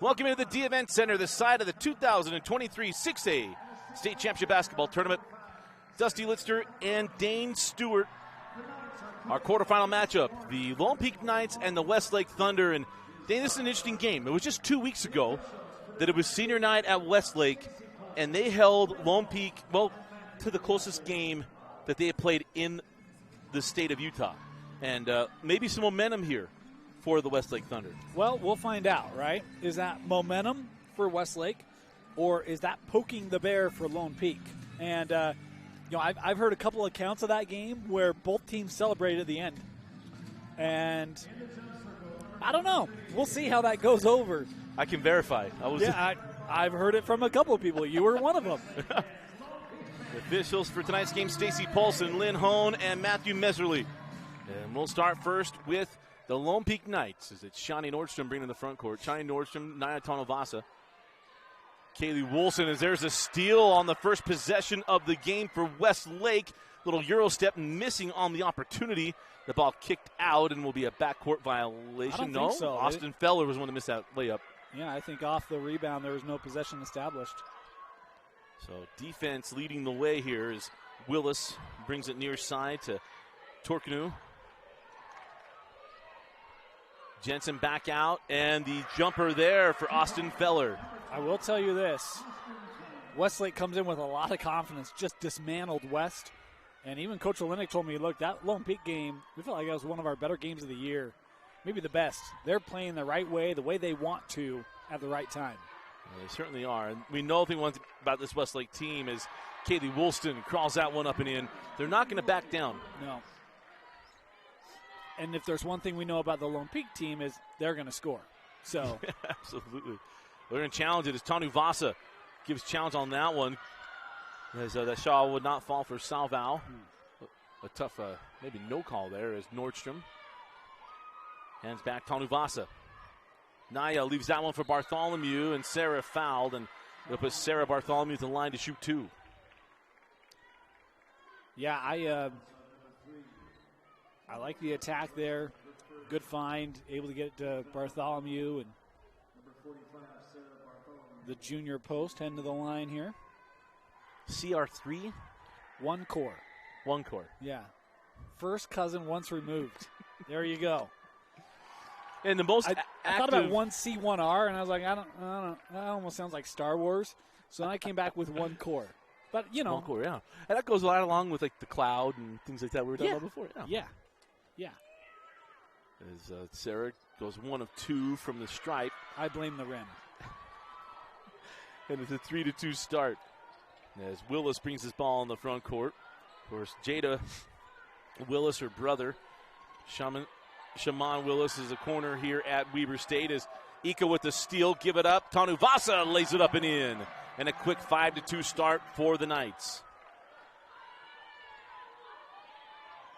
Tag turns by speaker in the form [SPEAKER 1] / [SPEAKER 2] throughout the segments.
[SPEAKER 1] Welcome into the D-Event Center, the side of the 2023 6A State Championship Basketball Tournament. Dusty Litster and Dane Stewart. Our quarterfinal matchup, the Lone Peak Knights and the Westlake Thunder. And Dane, this is an interesting game. It was just 2 weeks ago that it was senior night at Westlake, and they held Lone Peak, well, to the closest game that they had played in the state of Utah. And maybe some momentum here for the Westlake Thunder.
[SPEAKER 2] Well, we'll find out, right? Is that momentum for Westlake, or is that poking the bear for Lone Peak? And, I've heard a couple accounts of that game where both teams celebrated at the end. And I don't know. We'll see how that goes over.
[SPEAKER 1] I can verify.
[SPEAKER 2] I've heard it from a couple of people. You were one of them.
[SPEAKER 1] The officials for tonight's game, Stacy Paulson, Lynn Hone, and Matthew Meserly. And we'll start first with the Lone Peak Knights, as it's Shawnee Nordstrom bringing in the front court. Shawnee Nordstrom, Naya Tonovasa. Kaylee Wilson, as there's a steal on the first possession of the game for Westlake. Little Euro step missing on the opportunity. The ball kicked out and will be a backcourt violation.
[SPEAKER 2] I don't think so.
[SPEAKER 1] Austin Feller was one that missed that layup.
[SPEAKER 2] Yeah, I think off the rebound there was no possession established.
[SPEAKER 1] So defense leading the way here as Willis brings it near side to Torkanu. Jensen back out, and the jumper there for Austin Feller.
[SPEAKER 2] I will tell you this. Westlake comes in with a lot of confidence, just dismantled West. And even Coach Olenek told me, look, that Lone Peak game, we felt like that was one of our better games of the year. Maybe the best. They're playing the right way, the way they want to, at the right time.
[SPEAKER 1] Well, they certainly are. And we know the one thing about this Westlake team is Kaylee Woolston crawls that one up and in. They're not going to back down.
[SPEAKER 2] No. And if there's one thing we know about the Lone Peak team is they're going to score. So
[SPEAKER 1] absolutely. They're going to challenge it as Tanu Vasa gives challenge on that one. As that shot would not fall for Salval. A tough, maybe no call there as Nordstrom. Hands back, Tanu Vasa. Naya leaves that one for Bartholomew, and Sarah fouled. And they'll put Sarah Bartholomew to the line to shoot two.
[SPEAKER 2] Yeah, I like the attack there. Good find, able to get it to Bartholomew, and the junior post heading to the line here.
[SPEAKER 1] CR3?
[SPEAKER 2] One core.
[SPEAKER 1] One core.
[SPEAKER 2] Yeah. First cousin once removed. There you go.
[SPEAKER 1] And the most
[SPEAKER 2] I thought about 1C1R, and I was like, I don't that almost sounds like Star Wars. So then I came back with one core. But, you know.
[SPEAKER 1] One core, yeah. And that goes right along with, like, the cloud and things like that we were talking about before.
[SPEAKER 2] Yeah.
[SPEAKER 1] As Sarah goes 1 of 2 from the stripe.
[SPEAKER 2] I blame the rim.
[SPEAKER 1] And it's a 3-2 start. As Willis brings his ball in the front court. Of course, Jada Willis, her brother, Shaman Willis, is a corner here at Weber State. As Ika with the steal, give it up. Tanu Vasa lays it up and in. And a quick 5-2 start for the Knights.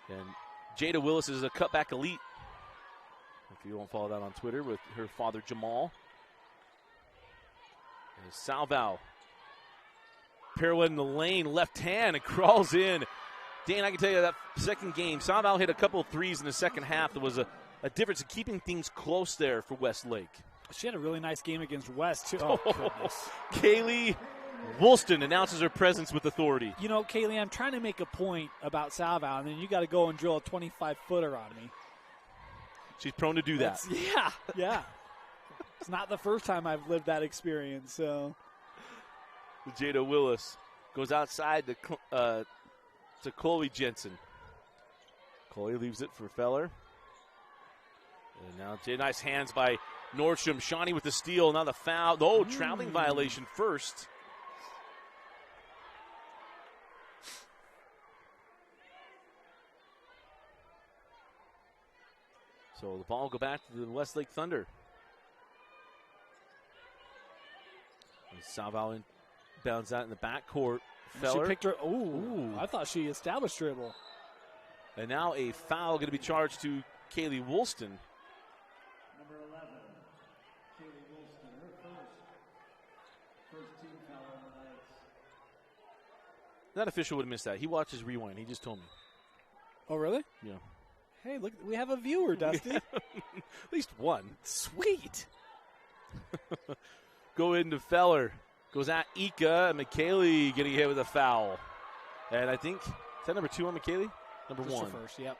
[SPEAKER 1] And Jada Willis is a cutback elite. If you won't follow that on Twitter, with her father Jamal. And Salval pirouette in the lane, left hand, and crawls in. Dan, I can tell you that second game, Salval hit a couple of threes in the second half. There was a difference in keeping things close there for Westlake.
[SPEAKER 2] She had a really nice game against West, too. Oh, goodness.
[SPEAKER 1] Kaylee Woolston announces her presence with authority.
[SPEAKER 2] You know, Kaylee, I'm trying to make a point about Salval, and then you got to go and drill a 25-footer on me.
[SPEAKER 1] She's prone to do that.
[SPEAKER 2] Yeah. It's not the first time I've lived that experience. So,
[SPEAKER 1] Jada Willis goes outside to Coley Jensen. Coley leaves it for Feller. And now nice hands by Nordstrom. Shawnee with the steal. Now the foul. Oh, traveling violation first. So the ball will go back to the Westlake Thunder. And Salval bounds out in the backcourt. Feller.
[SPEAKER 2] She picked her. Ooh, I thought she established dribble.
[SPEAKER 1] And now a foul going to be charged to Kaylee Woolston.
[SPEAKER 2] Number 11, Kaylee Woolston, her first team foul on the night.
[SPEAKER 1] That official would have missed that. He watches rewind. He just told me.
[SPEAKER 2] Oh, really?
[SPEAKER 1] Yeah.
[SPEAKER 2] Hey, look, we have a viewer, Dusty.
[SPEAKER 1] At least one.
[SPEAKER 2] Sweet.
[SPEAKER 1] Go into Feller. Goes at Ika. And McKaylee getting hit with a foul. And I think, is that number 2 on McKaylee? Number
[SPEAKER 2] Just
[SPEAKER 1] 1.
[SPEAKER 2] the first, yep.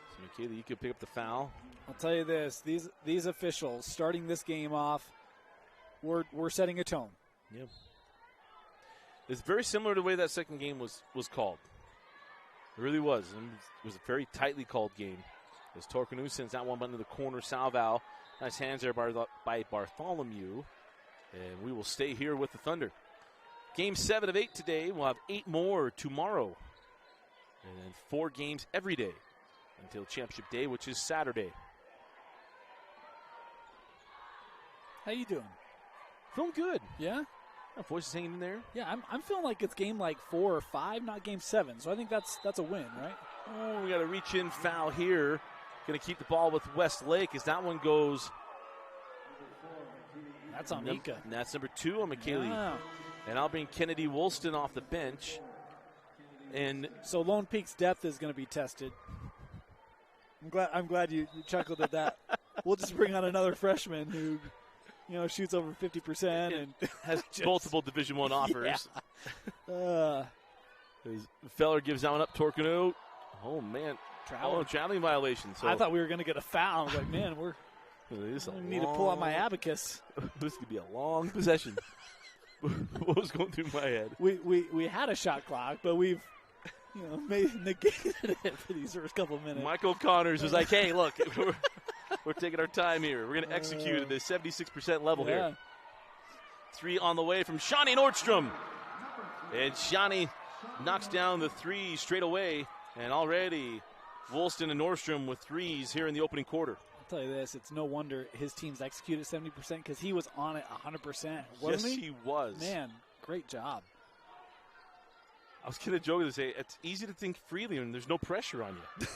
[SPEAKER 1] So McKaylee, you could pick up the foul.
[SPEAKER 2] I'll tell you this, these officials starting this game off, we're setting a tone.
[SPEAKER 1] Yeah. It's very similar to the way that second game was called. It really was. And it was a very tightly called game. As Torkanu sends that one into the corner, Salval. Nice hands there by Bartholomew. And we will stay here with the Thunder. Game 7 of 8 today. We'll have 8 more tomorrow. And then 4 games every day until Championship Day, which is Saturday.
[SPEAKER 2] How you doing?
[SPEAKER 1] Feeling good.
[SPEAKER 2] Yeah?
[SPEAKER 1] My voice is hanging in there.
[SPEAKER 2] Yeah, I'm feeling like it's game like 4 or 5, not game 7. So I think that's a win, right?
[SPEAKER 1] Oh, we got a reach-in foul here. Going to keep the ball with Westlake as that one goes.
[SPEAKER 2] That's on Ika.
[SPEAKER 1] And that's number 2 on McKaylee.
[SPEAKER 2] Yeah.
[SPEAKER 1] And I'll bring Kennedy Woolston off the bench. And
[SPEAKER 2] so Lone Peak's depth is going to be tested. I'm glad you chuckled at that. We'll just bring on another freshman who, shoots over 50% and
[SPEAKER 1] has multiple Division I offers.
[SPEAKER 2] Yeah.
[SPEAKER 1] Feller gives that one up. Torkanu. Oh man, traveling violation. So
[SPEAKER 2] I thought we were going to get a foul. I was like, man, we need to pull out my abacus.
[SPEAKER 1] This could be a long possession. What was going through my head?
[SPEAKER 2] We had a shot clock, but we've negated it for these first couple of minutes.
[SPEAKER 1] Michael Connors was like, hey, look, we're taking our time here. We're going to execute at the 76% level here. 3 on the way from Shawnee Nordstrom. And Shawnee knocks down the 3 straight away. And already Woolston and Nordstrom with 3s here in the opening quarter.
[SPEAKER 2] I'll tell you this, it's no wonder his team's executed 70% because he was on it 100%, wasn't he?
[SPEAKER 1] Yes, he was.
[SPEAKER 2] Man, great job.
[SPEAKER 1] I was going to joke and say, it's easy to think freely and there's no pressure on you.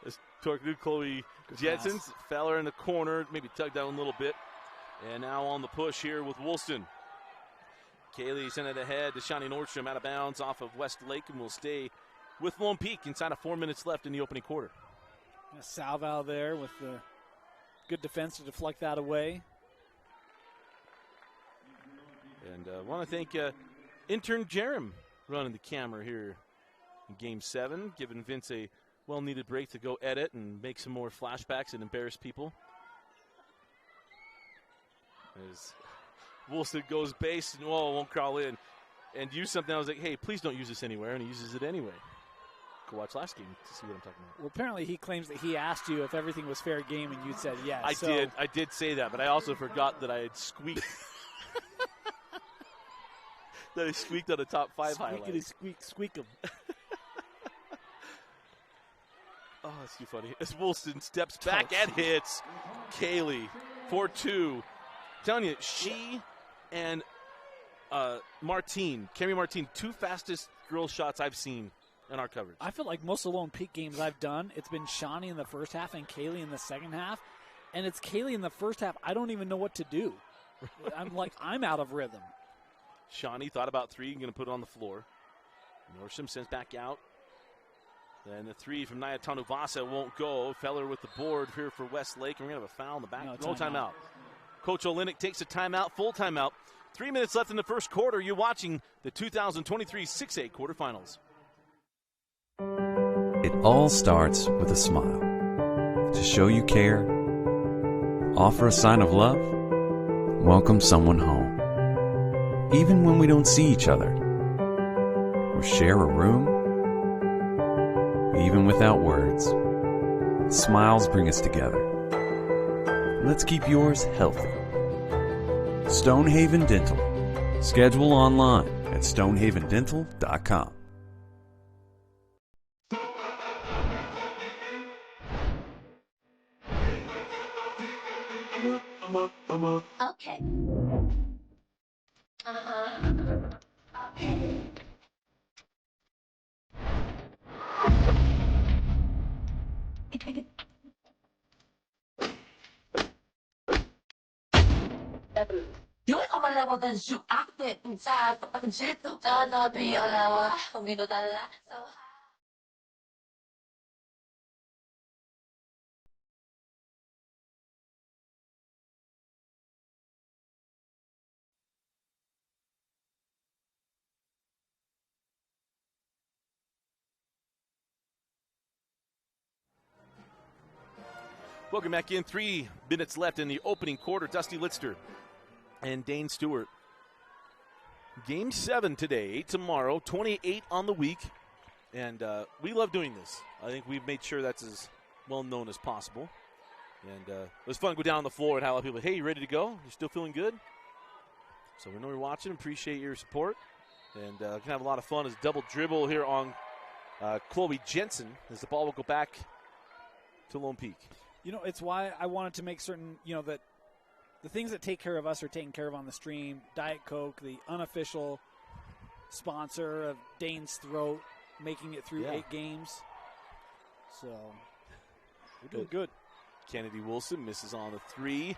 [SPEAKER 1] As Torkanu, Chloe Jetsons, Feller in the corner, maybe tugged down a little bit. And now on the push here with Woolston. Kaylee sent it ahead to Shawnee Nordstrom out of bounds off of Westlake and will stay with Lone Peak inside of 4 minutes left in the opening quarter.
[SPEAKER 2] Salval there with the good defense to deflect that away.
[SPEAKER 1] And I want to thank intern Jerem running the camera here in Game 7, giving Vince a well-needed break to go edit and make some more flashbacks and embarrass people. As Woolston goes base and won't crawl in and use something. I was like, hey, please don't use this anywhere, and he uses it anyway. Go watch last game to see what I'm talking about.
[SPEAKER 2] Well, apparently he claims that he asked you if everything was fair game, and you said yes.
[SPEAKER 1] I did say that, but I also forgot that I had squeaked. That I squeaked on a top 5 highlight.
[SPEAKER 2] Squeak him.
[SPEAKER 1] Oh, that's too funny. As Woolston steps back and hits Kaylee 4-2. Telling you, she and Carrie Martine, 2 fastest girl shots I've seen in our coverage.
[SPEAKER 2] I feel like most of the Lone Peak games I've done, it's been Shawnee in the first half and Kaylee in the second half. And it's Kaylee in the first half. I don't even know what to do. I'm out of rhythm.
[SPEAKER 1] Shawnee thought about 3 and going to put it on the floor. Nordstrom sends back out. Then the 3 from Naya Tanuvasa won't go. Feller with the board here for Westlake. And we're going to have a foul in the back. No timeout. Coach Olenek takes a timeout, full timeout. 3 minutes left in the first quarter. You're watching the 2023 6A quarterfinals.
[SPEAKER 3] It all starts with a smile. To show you care, offer a sign of love, welcome someone home. Even when we don't see each other, or share a room, even without words, smiles bring us together. Let's keep yours healthy. Stonehaven Dental. Schedule online at stonehavendental.com.
[SPEAKER 4] Okay. Okay. Yung ako dan shoot active inside pag shit to na be alawa umino dala so
[SPEAKER 1] Welcome back in. 3 minutes left in the opening quarter. Dusty Litster and Dane Stewart. Game 7 today, 8 tomorrow, 28 on the week. And we love doing this. I think we've made sure that's as well known as possible. And it was fun to go down on the floor and have a lot of people, hey, you ready to go? You still feeling good? So we know you're watching. Appreciate your support. And can have a lot of fun as a double dribble here on Chloe Jensen as the ball will go back to Lone Peak.
[SPEAKER 2] You know, it's why I wanted to make certain, that the things that take care of us are taken care of on the stream. Diet Coke, the unofficial sponsor of Dane's Throat, making it through 8 games. So we're doing good.
[SPEAKER 1] Kennedy Wilson misses on the 3.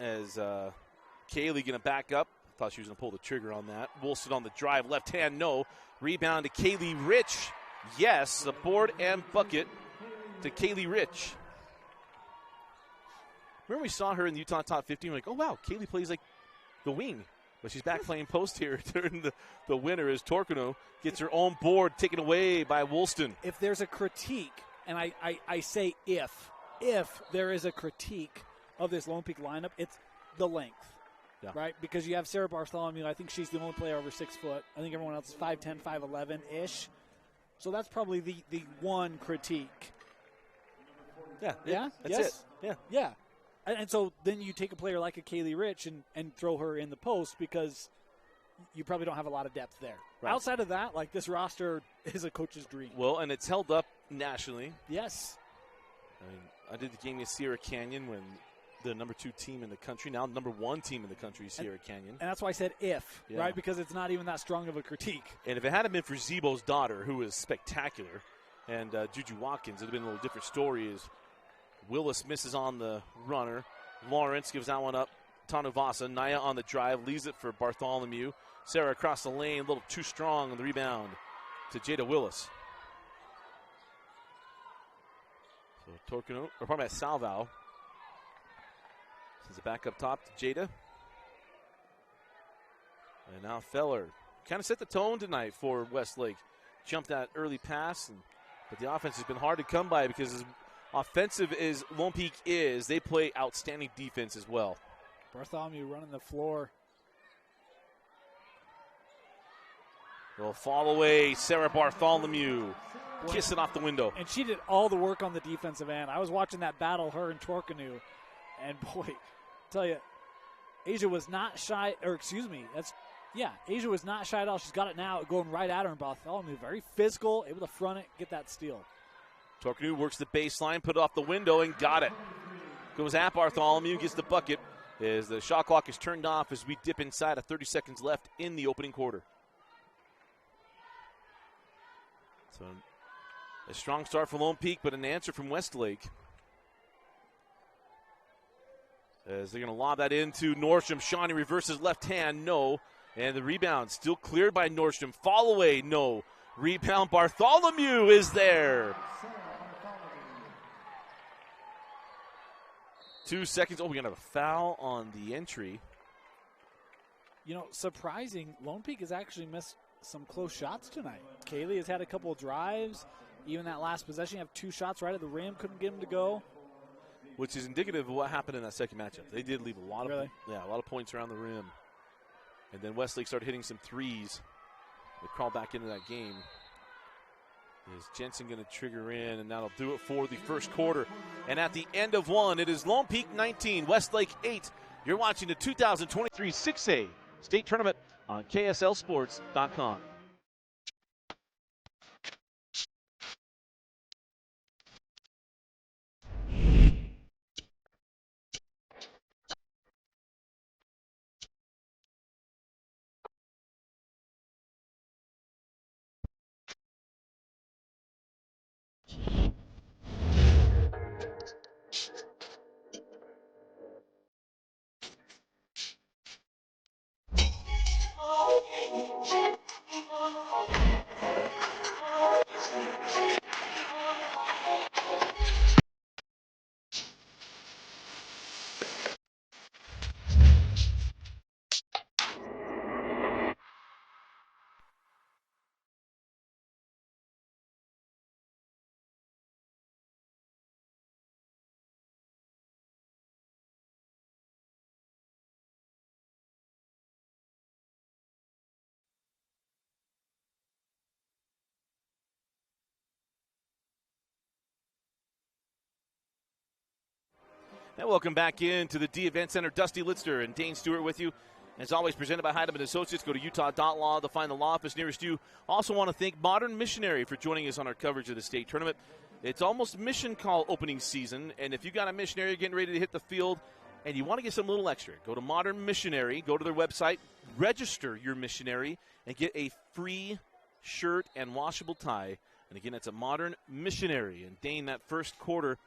[SPEAKER 1] As Kaylee going to back up. Thought she was going to pull the trigger on that. Wilson on the drive. Left hand, no. Rebound to Kaylee Rich. Yes, a board and bucket to Kaylee Rich. Remember we saw her in the Utah Top 15. We're like, oh, wow, Kaylee plays like the wing. But she's back playing post here during the winner as Torkano gets her own board taken away by Woolston.
[SPEAKER 2] If there's a critique, and I say if there is a critique of this Lone Peak lineup, it's the length.
[SPEAKER 1] Yeah.
[SPEAKER 2] Right? Because you have Sarah Bartholomew. I think she's the only player over 6 foot. I think everyone else is 5'10", 5'11"-ish. So that's probably the one critique.
[SPEAKER 1] Yeah.
[SPEAKER 2] Yeah?
[SPEAKER 1] That's it. Yeah.
[SPEAKER 2] Yeah. And so then you take a player like a Kaylee Rich and throw her in the post because you probably don't have a lot of depth there.
[SPEAKER 1] Right.
[SPEAKER 2] Outside of that, like, this roster is a coach's dream.
[SPEAKER 1] Well, and it's held up nationally.
[SPEAKER 2] Yes.
[SPEAKER 1] I mean, I did the game against Sierra Canyon when the number 2 team in the country, now number 1 team in the country is Sierra Canyon.
[SPEAKER 2] And that's why I said if, right? Because it's not even that strong of a critique.
[SPEAKER 1] And if it hadn't been for Zebo's daughter, who is spectacular, and Juju Watkins, it would have been a little different story. As Willis misses on the runner. Lawrence gives that one up. Tanuvasa, Naya on the drive, leaves it for Bartholomew. Sarah across the lane, a little too strong on the rebound to Jada Willis. So Torkano, or probably at Salvo. Sends it back up top to Jada. And now Feller kind of set the tone tonight for Westlake. Jumped that early pass, but the offense has been hard to come by because as offensive as Lone Peak is, they play outstanding defense as well.
[SPEAKER 2] Bartholomew running the floor.
[SPEAKER 1] Will fall away. Sarah Bartholomew kissing off the window.
[SPEAKER 2] And she did all the work on the defensive end. I was watching that battle, her and Torkanu, and boy, I tell you, Asia was not shy, Asia was not shy at all. She's got it now, going right at her, and Bartholomew very physical, able to front it, get that steal.
[SPEAKER 1] Torkanu works the baseline, put it off the window, and got it. Goes at Bartholomew, gets the bucket as the shot clock is turned off as we dip inside of 30 seconds left in the opening quarter. So a strong start for Lone Peak, but an answer from Westlake. As they're going to lob that into Nordstrom. Shawnee reverses left hand, no. And the rebound still cleared by Nordstrom. Fall away, no. Rebound, Bartholomew is there. 2 seconds. Oh, we're going to have a foul on the entry.
[SPEAKER 2] You know, surprising, Lone Peak has actually missed some close shots tonight. Kaylee has had a couple of drives. Even that last possession, you have 2 shots right at the rim, couldn't get them to go.
[SPEAKER 1] Which is indicative of what happened in that second matchup. They did leave a lot of points around the rim. And then Westlake started hitting some threes. They crawled back into that game. Is Jensen going to trigger in, and that'll do it for the first quarter. And at the end of one, it is Lone Peak 19, Westlake 8. You're watching the 2023 6A state tournament on KSLSports.com. And welcome back into the D Event Center. Dusty Litzter and Dane Stewart with you. As always, presented by Heidemann Associates. Go to utah.law to find the law office nearest you. Also want to thank Modern Missionary for joining us on our coverage of the state tournament. It's almost mission call opening season, and if you got a missionary getting ready to hit the field and you want to get some little extra, go to Modern Missionary, go to their website, register your missionary, and get a free shirt and washable tie. And again, that's a Modern Missionary. And Dane, that first quarter,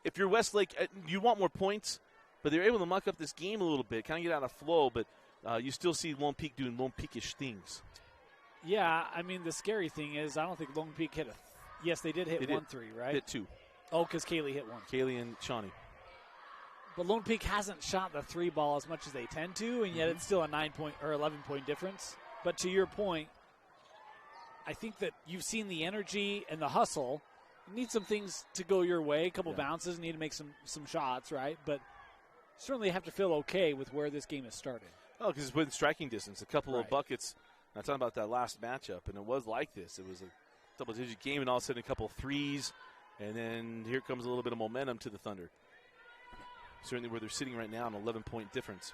[SPEAKER 1] if you're Westlake, you want more points, but they're able to muck up this game a little bit, kind of get out of flow, but you still see Lone Peak doing Lone Peak-ish things.
[SPEAKER 2] Yeah, I mean, the scary thing is I don't think Lone Peak hit yes, they did hit 1-3, right?
[SPEAKER 1] Hit 2.
[SPEAKER 2] Oh, because Kaylee hit 1.
[SPEAKER 1] Kaylee and Shawnee.
[SPEAKER 2] But Lone Peak hasn't shot the 3 ball as much as they tend to, and yet it's still a 9-point or 11-point difference. But to your point, I think that you've seen the energy and the hustle. You need some things to go your way, a couple bounces, need to make some shots, right? But certainly have to feel okay with where this game has started.
[SPEAKER 1] Oh, because it's within striking distance. A couple of buckets. I'm talking about that last matchup, and it was like this. It was a double-digit game, and all of a sudden a couple of threes, and then here comes a little bit of momentum to the Thunder. Certainly where they're sitting right now, an 11-point difference.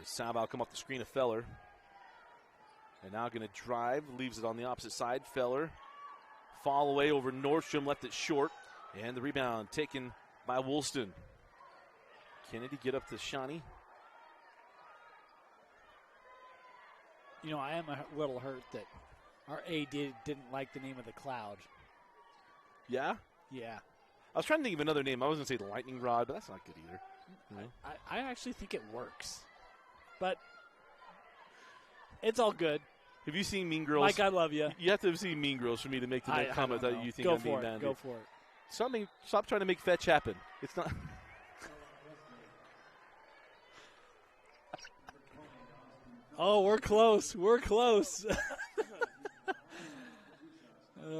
[SPEAKER 1] Salvo come off the screen of Feller. And now going to drive, leaves it on the opposite side. Feller, fall away over Nordstrom, left it short. And the rebound taken by Woolston. Kennedy get up to Shawnee.
[SPEAKER 2] You know, I am a little hurt that our AD didn't like the name of the cloud.
[SPEAKER 1] Yeah?
[SPEAKER 2] Yeah.
[SPEAKER 1] I was trying to think of another name. I was going to say the lightning rod, but that's not good either. You know?
[SPEAKER 2] I actually think it works. But it's all good.
[SPEAKER 1] Have you seen Mean Girls?
[SPEAKER 2] Mike, I love you.
[SPEAKER 1] You have to have seen Mean Girls for me to make the comment that you think I'm being banned.
[SPEAKER 2] Go for it.
[SPEAKER 1] Stop trying to make fetch happen. It's not.
[SPEAKER 2] Oh, we're close. We're close. We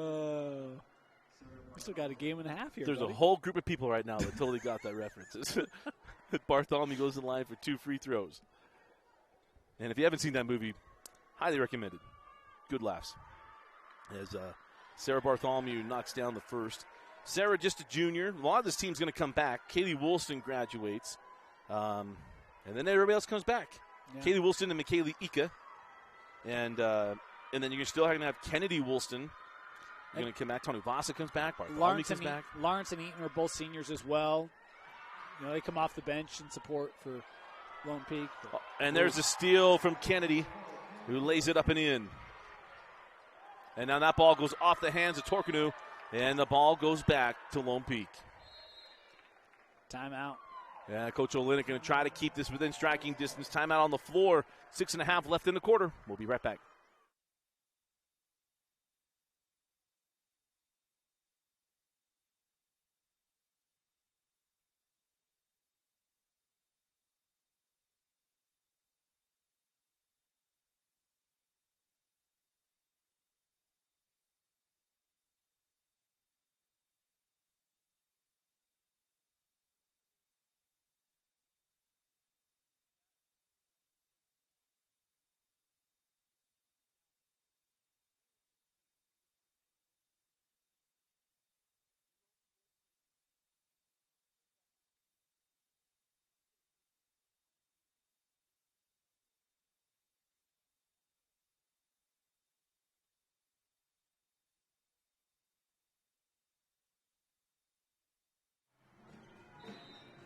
[SPEAKER 2] still got a game and a half here.
[SPEAKER 1] There's
[SPEAKER 2] buddy.
[SPEAKER 1] a whole group of people right now that totally got that reference. Bartholomew goes to the line for 2 free throws. And if you haven't seen that movie, highly recommended. Good laughs. As Sarah Bartholomew knocks down the first. Sarah just a junior. A lot of this team's going to come back. Kaylee Woolston graduates. And then everybody else comes back. Yeah. Kaylee Woolston and McKaylee Ika. And then you're still going to have Kennedy Woolston. You're going to come back. Tony Vasa comes back. Bartholomew comes back.
[SPEAKER 2] Lawrence and Eaton are both seniors as well. You know, they come off the bench in support for Lone Peak.
[SPEAKER 1] And there's a steal from Kennedy, who lays it up and in. And now that ball goes off the hands of Torkanu, and the ball goes back to Lone Peak.
[SPEAKER 2] Timeout.
[SPEAKER 1] Yeah, Coach Olenek going to try to keep this within striking distance. Timeout on the floor. 6.5 left in the quarter. We'll be right back.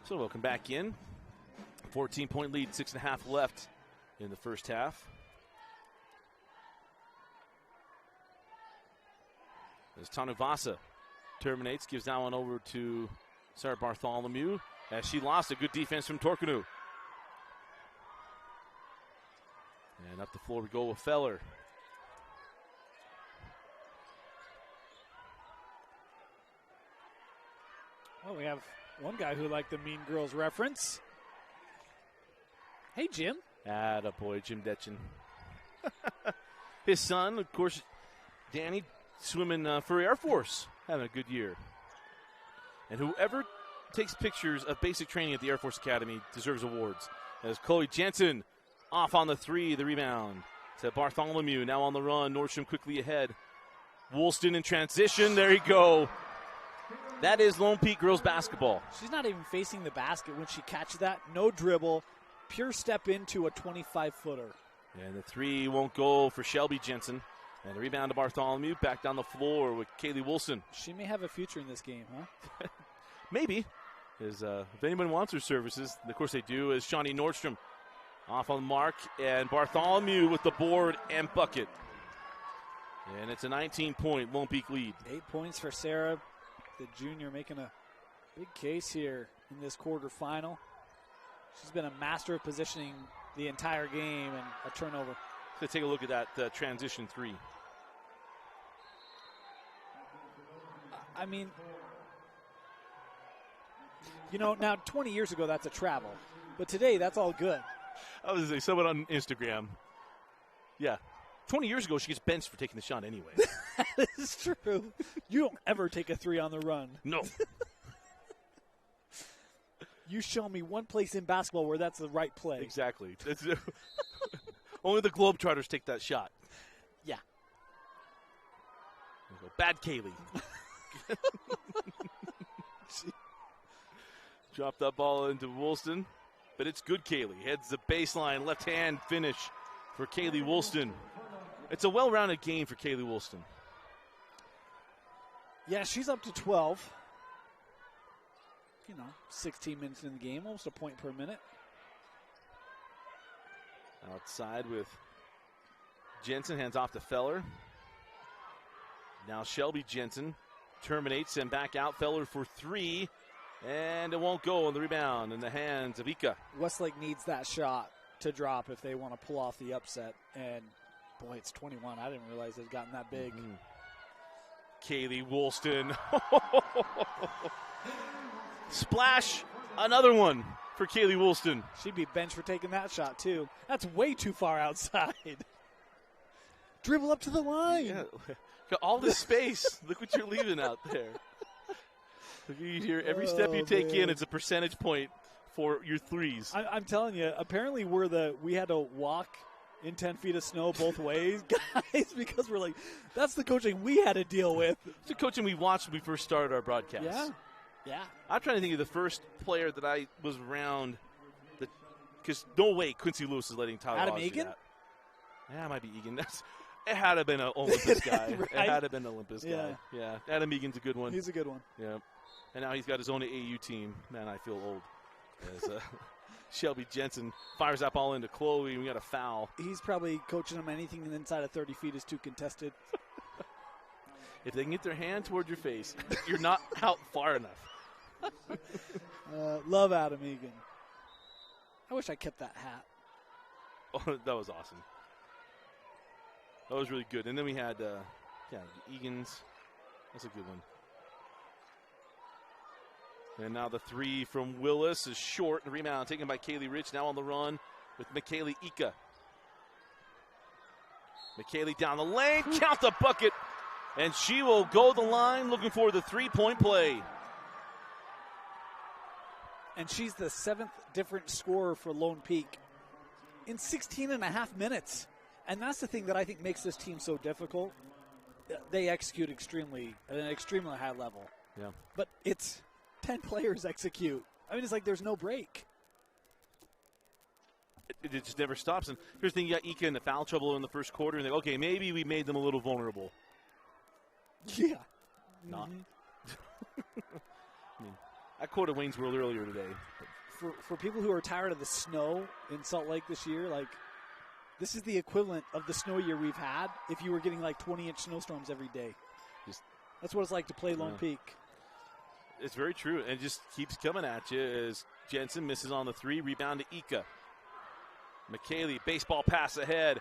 [SPEAKER 1] So welcome back in. 14-point lead, 6.5 left in the first half. As Tanuvasa terminates, gives that one over to Sarah Bartholomew as she lost a good defense from Torkanu. And up the floor we go with Feller.
[SPEAKER 2] Well, we have one guy who liked the Mean Girls reference. Hey, Jim.
[SPEAKER 1] Attaboy, Jim Detchen. His son, of course, Danny, swimming for Air Force, having a good year. And whoever takes pictures of basic training at the Air Force Academy deserves awards. As Chloe Jensen off on the three, the rebound to Bartholomew, now on the run. Nordstrom quickly ahead. Woolston in transition. There you go. That is Lone Peak girls basketball.
[SPEAKER 2] She's not even facing the basket when she catches that. No dribble. Pure step into a 25-footer.
[SPEAKER 1] And the three won't go for Shelby Jensen. And the rebound to Bartholomew. Back down the floor with Kaylee Wilson.
[SPEAKER 2] She may have a future in this game, huh?
[SPEAKER 1] Maybe. Because if anyone wants her services, of course they do, is Shawnee Nordstrom. Off on the mark. And Bartholomew with the board and bucket. And it's a 19-point Lone Peak lead.
[SPEAKER 2] 8 points for Sarah, the junior, making a big case here in this quarterfinal. She's been a master of positioning the entire game and a turnover.
[SPEAKER 1] Let's take a look at that transition three.
[SPEAKER 2] I mean, you know, now 20 years ago that's a travel, but today that's all good.
[SPEAKER 1] I was going to say, someone on Instagram, yeah, 20 years ago she gets benched for taking the shot anyway.
[SPEAKER 2] That is true. You don't ever take a three on the run.
[SPEAKER 1] No.
[SPEAKER 2] You show me one place in basketball where that's the right play.
[SPEAKER 1] Exactly. Only the Globetrotters take that shot.
[SPEAKER 2] Yeah.
[SPEAKER 1] Bad Kaylee. Dropped that ball into Woolston, but it's good Kaylee. Heads the baseline, left hand finish for Kaylee Woolston. It's a well-rounded game for Kaylee Woolston.
[SPEAKER 2] Yeah, she's up to 12. 16 minutes in the game, almost a point per minute.
[SPEAKER 1] Outside with Jensen, hands off to Feller. Now Shelby Jensen terminates and back out. Feller for three, and it won't go on the rebound in the hands of Ika.
[SPEAKER 2] Westlake needs that shot to drop if they want to pull off the upset, and boy, it's 21. I didn't realize it had gotten that big.
[SPEAKER 1] Kaylee Woolston. Splash, another one for Kaylee Woolston.
[SPEAKER 2] She'd be benched for taking that shot, too. That's way too far outside. Dribble up to the line.
[SPEAKER 1] Yeah. Got all this space. Look what you're leaving out there. You hear every step you take in, it's a percentage point for your threes.
[SPEAKER 2] I'm telling you, apparently we had to walk in 10 feet of snow both ways, guys, because we're like, that's the coaching we had to deal with.
[SPEAKER 1] It's the coaching we watched when we first started our broadcast.
[SPEAKER 2] Yeah.
[SPEAKER 1] I'm trying to think of the first player that I was around, because no way Quincy Lewis is letting Tyler
[SPEAKER 2] Adam
[SPEAKER 1] Oz do
[SPEAKER 2] Egan?
[SPEAKER 1] that. Yeah, it might be Egan. It had to have been an Olympus guy.
[SPEAKER 2] Right?
[SPEAKER 1] It had to have been an Olympus guy. Yeah. Adam Egan's a good one.
[SPEAKER 2] He's a good one.
[SPEAKER 1] Yeah. And now he's got his own AAU team. Man, I feel old. As Shelby Jensen fires that ball into Chloe. We got a foul.
[SPEAKER 2] He's probably coaching them anything inside of 30 feet is too contested.
[SPEAKER 1] If they can get their hand toward your face, you're not out far enough.
[SPEAKER 2] Love Adam Egan. I wish I kept that hat.
[SPEAKER 1] Oh, that was awesome. That was really good. And then we had, Egan's. That's a good one. And now the three from Willis is short. The rebound taken by Kaylee Rich. Now on the run with McKaylee Ika. McKaylee down the lane. Count the bucket. And she will go the line looking for the three-point play.
[SPEAKER 2] And she's the 7th different scorer for Lone Peak in 16 and a half minutes. And that's the thing that I think makes this team so difficult. They execute at an extremely high level.
[SPEAKER 1] Yeah.
[SPEAKER 2] But it's 10 players execute. I mean, it's like there's no break.
[SPEAKER 1] It just never stops. And here's the thing, you got Ika in the foul trouble in the first quarter, and they go, okay, maybe we made them a little vulnerable.
[SPEAKER 2] Yeah.
[SPEAKER 1] Not. I mean, I quoted Wayne's World earlier today.
[SPEAKER 2] For people who are tired of the snow in Salt Lake this year, like, this is the equivalent of the snow year we've had if you were getting like 20-inch snowstorms every day. That's what it's like to play Lone Peak.
[SPEAKER 1] It's very true, and it just keeps coming at you as Jensen misses on the three. Rebound to Ika. McKaylee, baseball pass ahead.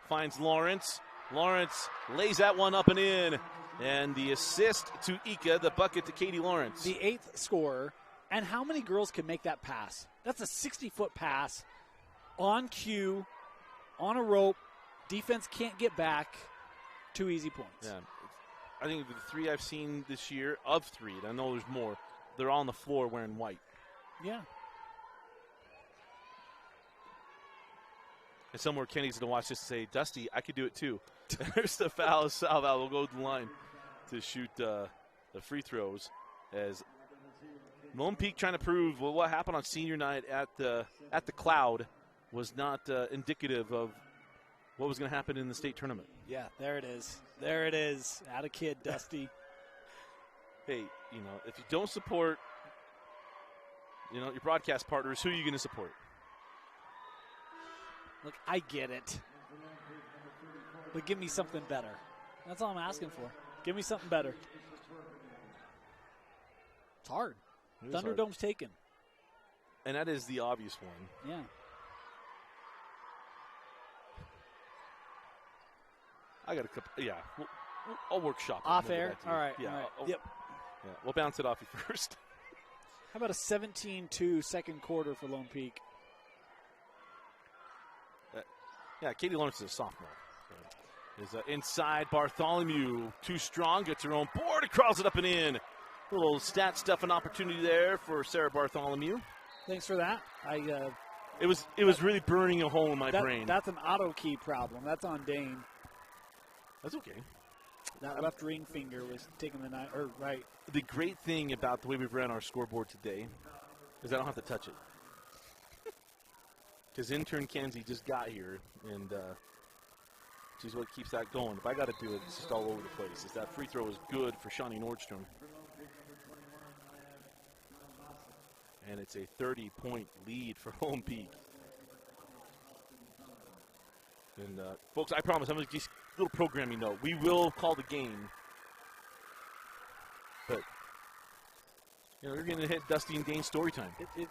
[SPEAKER 1] Finds Lawrence. Lawrence lays that one up and in. And the assist to Ika, the bucket to Katie Lawrence.
[SPEAKER 2] The 8th scorer. And how many girls can make that pass? That's a 60-foot pass on cue, on a rope. Defense can't get back. 2 easy points.
[SPEAKER 1] Yeah. I think the three I've seen this year, of three, and I know there's more, they're all on the floor wearing white.
[SPEAKER 2] Yeah.
[SPEAKER 1] And somewhere Kenny's going to watch this and say, Dusty, I could do it too. There's the foul. Salval will go to the line to shoot the free throws. as Lone Peak trying to prove what happened on senior night at the Cloud was not indicative of what was going to happen in the state tournament.
[SPEAKER 2] Yeah, there it is. There it is. At a kid, Dusty.
[SPEAKER 1] Hey, if you don't support, your broadcast partners, who are you going to support?
[SPEAKER 2] Look, I get it. But give me something better. That's all I'm asking for. Give me something better. It's hard. Thunderdome's taken.
[SPEAKER 1] And that is the obvious one.
[SPEAKER 2] Yeah.
[SPEAKER 1] I got a couple. Yeah. I'll workshop it.
[SPEAKER 2] Off air? All right.
[SPEAKER 1] Yeah.
[SPEAKER 2] All right.
[SPEAKER 1] Yep. Yeah. We'll bounce it off you first.
[SPEAKER 2] How about a 17-2 second quarter for Lone Peak?
[SPEAKER 1] Yeah, Katie Lawrence is a sophomore. Is inside Bartholomew. Too strong. Gets her own board. Crawls it up and in. A little stat stuff and opportunity there for Sarah Bartholomew.
[SPEAKER 2] Thanks for that.
[SPEAKER 1] It was really burning a hole in my brain.
[SPEAKER 2] That's an auto key problem. That's on Dane.
[SPEAKER 1] That's okay.
[SPEAKER 2] That left ring finger was taking the night, or right.
[SPEAKER 1] The great thing about the way we've ran our scoreboard today is I don't have to touch it. Because intern Kenzie just got here, and she's what keeps that going. If I got to do it, it's just all over the place. That free throw is good for Shawnee Nordstrom. And it's a 30-point lead for Lone Peak. And, folks, I promise, I'm going to just a little programming note. We will call the game. But, you're going to hit Dusty and Dane's story time.
[SPEAKER 2] It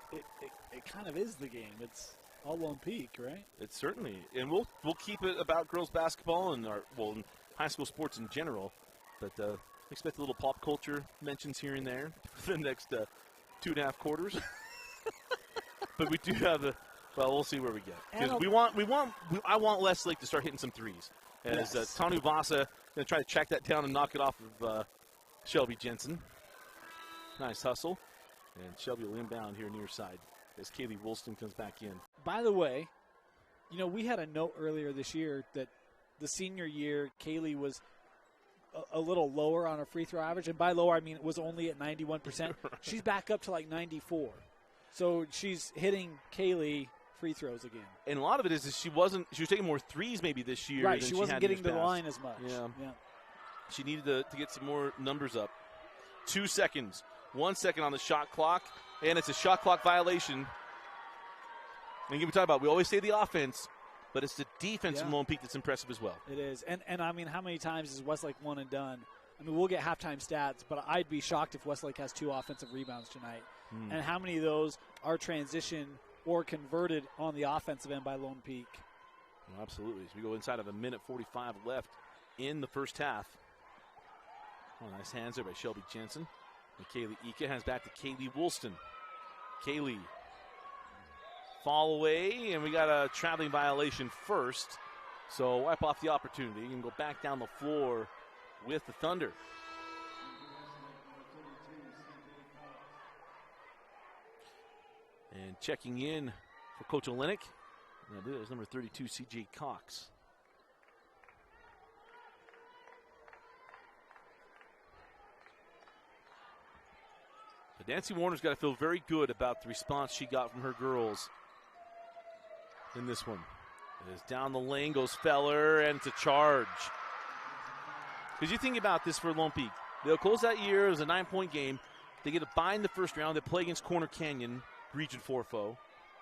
[SPEAKER 2] kind of is the game. It's all Lone Peak, right?
[SPEAKER 1] It's certainly. And we'll keep it about girls basketball and and high school sports in general. But expect a little pop culture mentions here and there for the next 2.5 quarters. But we do have we'll see where we get. Because I want Westlake to start hitting some threes. As Tanu Vasa going to try to track that down and knock it off of Shelby Jensen. Nice hustle. And Shelby will inbound here near side as Kaylee Woolston comes back in.
[SPEAKER 2] By the way, we had a note earlier this year that the senior year, Kaylee was a little lower on her free throw average. And by lower, I mean it was only at 91%. She's back up to like 94. So she's hitting Kaylee free throws again.
[SPEAKER 1] And a lot of it is she was taking more threes maybe this year.
[SPEAKER 2] Right,
[SPEAKER 1] than
[SPEAKER 2] she wasn't getting to the
[SPEAKER 1] past.
[SPEAKER 2] line as much.
[SPEAKER 1] Yeah. She needed to get some more numbers up. 2 seconds. 1 second on the shot clock. And it's a shot clock violation. And we talk about, we always say the offense, but it's the defense from Lone Peak that's impressive as well.
[SPEAKER 2] It is. And I mean, how many times is Westlake one and done? I mean, we'll get halftime stats, but I'd be shocked if Westlake has 2 offensive rebounds tonight. And how many of those are transition or converted on the offensive end by Lone Peak?
[SPEAKER 1] Well, absolutely. So we go inside of a minute 45 left in the first half. Oh, nice hands there by Shelby Jensen. And Kaylee Ika hands back to Kaylee Woolston. Kaylee. Fall away, and we got a traveling violation first. So wipe off the opportunity and go back down the floor with the Thunder. And checking in for Coach Olenek, I believe it was number 32, C.J. Cox. But Nancy Warner's got to feel very good about the response she got from her girls in this one. It is down the lane, goes Feller, and it's a charge. Because you think about this for Lone Peak. They'll close that year. It was a 9-point game. They get a bye in the first round. They play against Corner Canyon, Region 4 foe.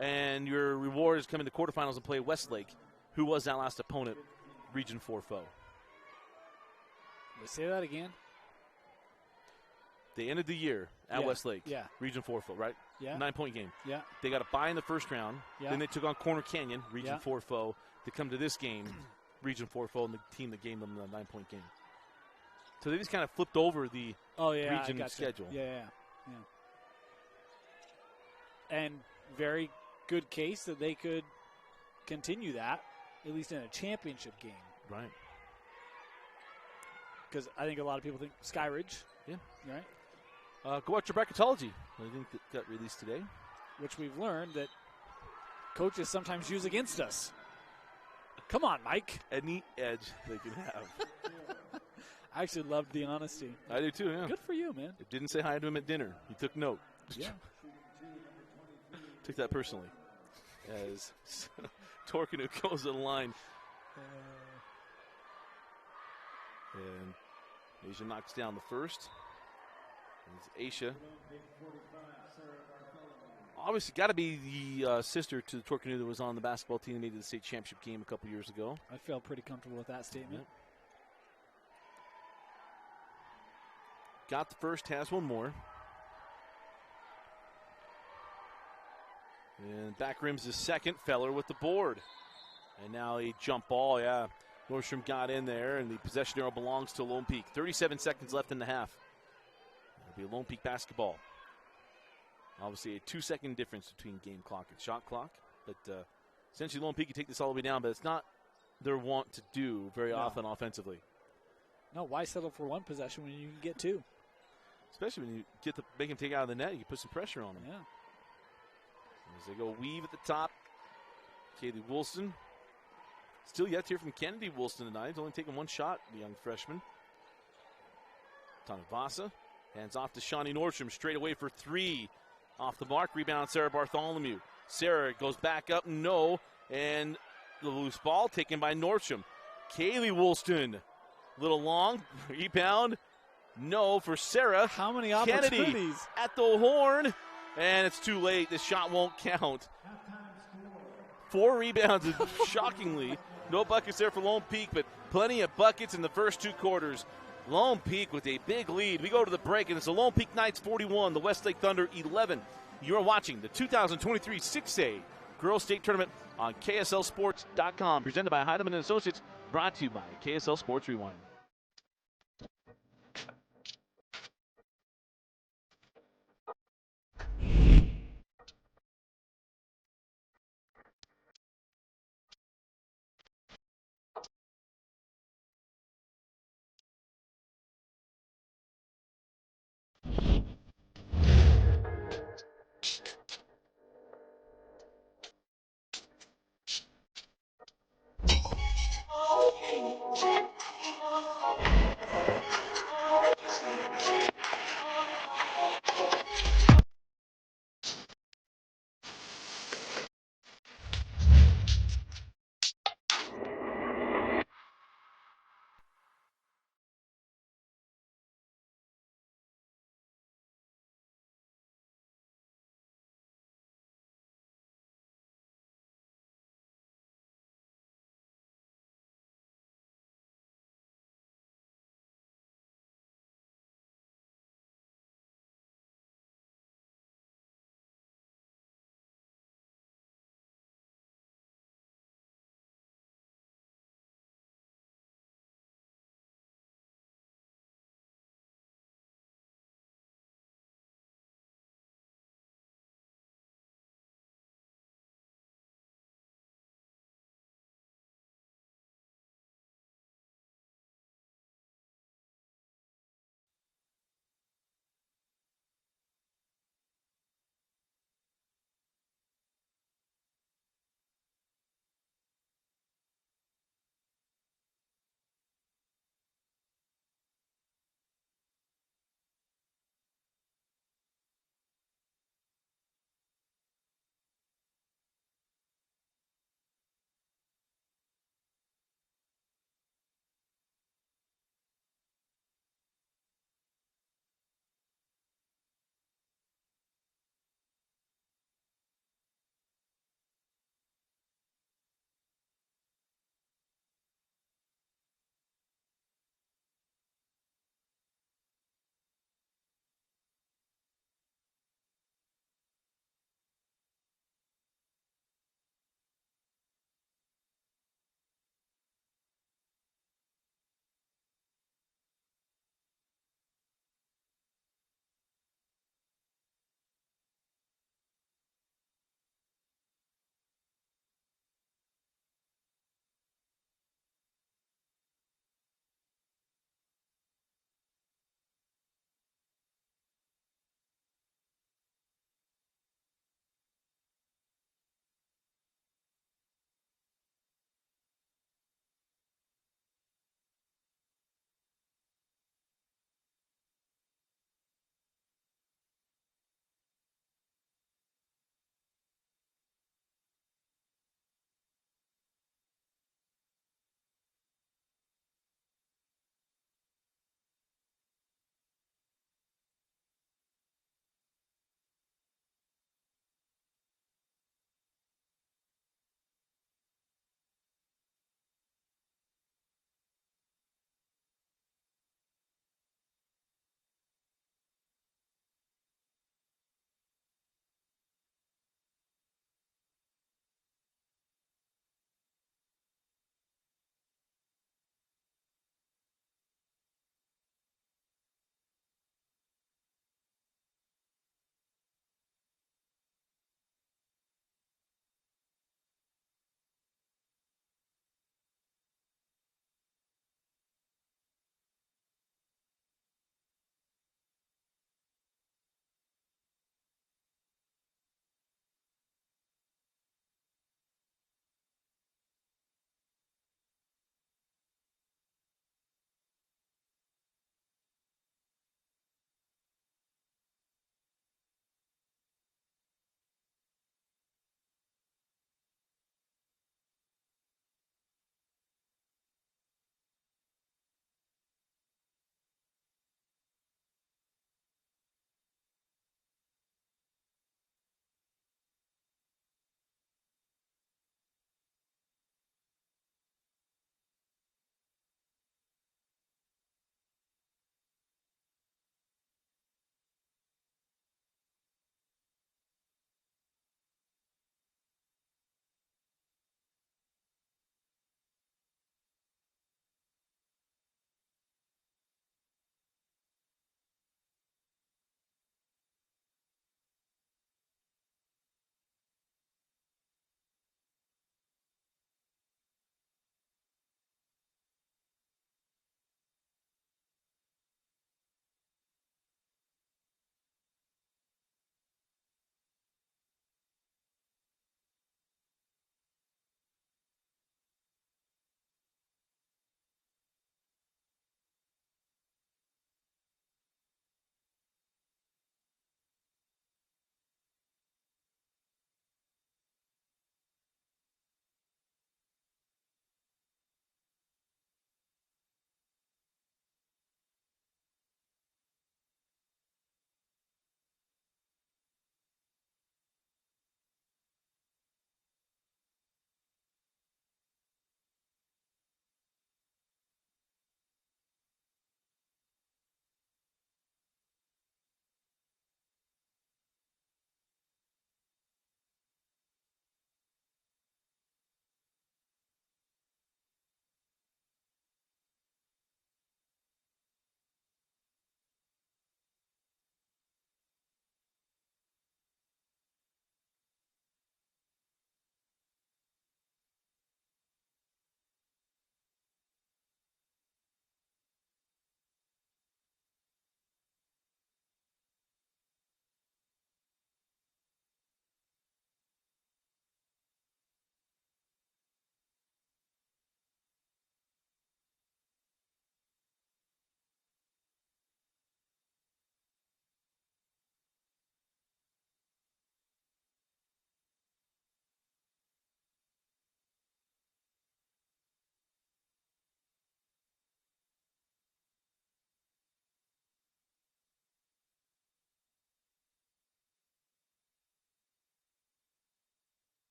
[SPEAKER 1] And your reward is coming to quarterfinals and play Westlake, who was that last opponent, Region 4 foe.
[SPEAKER 2] Say that again.
[SPEAKER 1] They ended the year at Westlake, Region 4 foe, right?
[SPEAKER 2] Yeah.
[SPEAKER 1] 9-point game.
[SPEAKER 2] Yeah.
[SPEAKER 1] They got a bye in the first round.
[SPEAKER 2] Yeah.
[SPEAKER 1] Then they took on Corner Canyon, Region 4 foe, to come to this game, Region 4 foe, and the team that gave them the 9-point game. So they just kind of flipped over the region schedule.
[SPEAKER 2] Yeah. And very good case that they could continue that, at least in a championship game.
[SPEAKER 1] Right.
[SPEAKER 2] Because I think a lot of people think Skyridge.
[SPEAKER 1] Yeah.
[SPEAKER 2] Right.
[SPEAKER 1] Go watch your bracketology. I think that got released today.
[SPEAKER 2] Which we've learned that coaches sometimes use against us. Come on, Mike.
[SPEAKER 1] Any edge they can have.
[SPEAKER 2] I actually loved the honesty.
[SPEAKER 1] I do too, yeah.
[SPEAKER 2] Good for you, man.
[SPEAKER 1] It didn't say hi to him at dinner. He took note.
[SPEAKER 2] Yeah.
[SPEAKER 1] Took that personally. As Torkanu goes to the line. And Asia knocks down the first. It's Asia. Obviously, got to be the sister to the Torkanu that was on the basketball team that made it to the state championship game a couple years ago.
[SPEAKER 2] I felt pretty comfortable with that statement.
[SPEAKER 1] Yep. Got the first, has one more. And back rims the second. Feller with the board. And now a jump ball, yeah. Nordstrom got in there, and the possession arrow belongs to Lone Peak. 37 seconds left in the half. It'll be a Lone Peak basketball. Obviously, a 2-second difference between game clock and shot clock. But essentially, Lone Peak can take this all the way down, but it's not their want to do very often offensively.
[SPEAKER 2] No, why settle for one possession when you can get two?
[SPEAKER 1] Especially when you make him take out of the net, you can put some pressure on him.
[SPEAKER 2] Yeah.
[SPEAKER 1] As they go weave at the top, Kaylee Woolston. Still yet to hear from Kennedy Woolston tonight. He's only taken one shot, the young freshman. Tanavasa hands off to Shawnee Nordstrom, straight away for three. Off the mark, rebound Sarah Bartholomew. Sarah goes back up, no, and the loose ball taken by Nordstrom. Kaylee Woolston, little long, rebound, no for Sarah.
[SPEAKER 2] How many opportunities?
[SPEAKER 1] Kennedy at the horn, and it's too late. This shot won't count. 4 rebounds, shockingly. No buckets there for Lone Peak, but plenty of buckets in the first 2 quarters. Lone Peak with a big lead. We go to the break, and it's the Lone Peak Knights 41, the Westlake Thunder 11. You're watching the 2023 6A Girls State Tournament on KSLSports.com. Presented by Heidemann & Associates, brought to you by KSL Sports Rewind.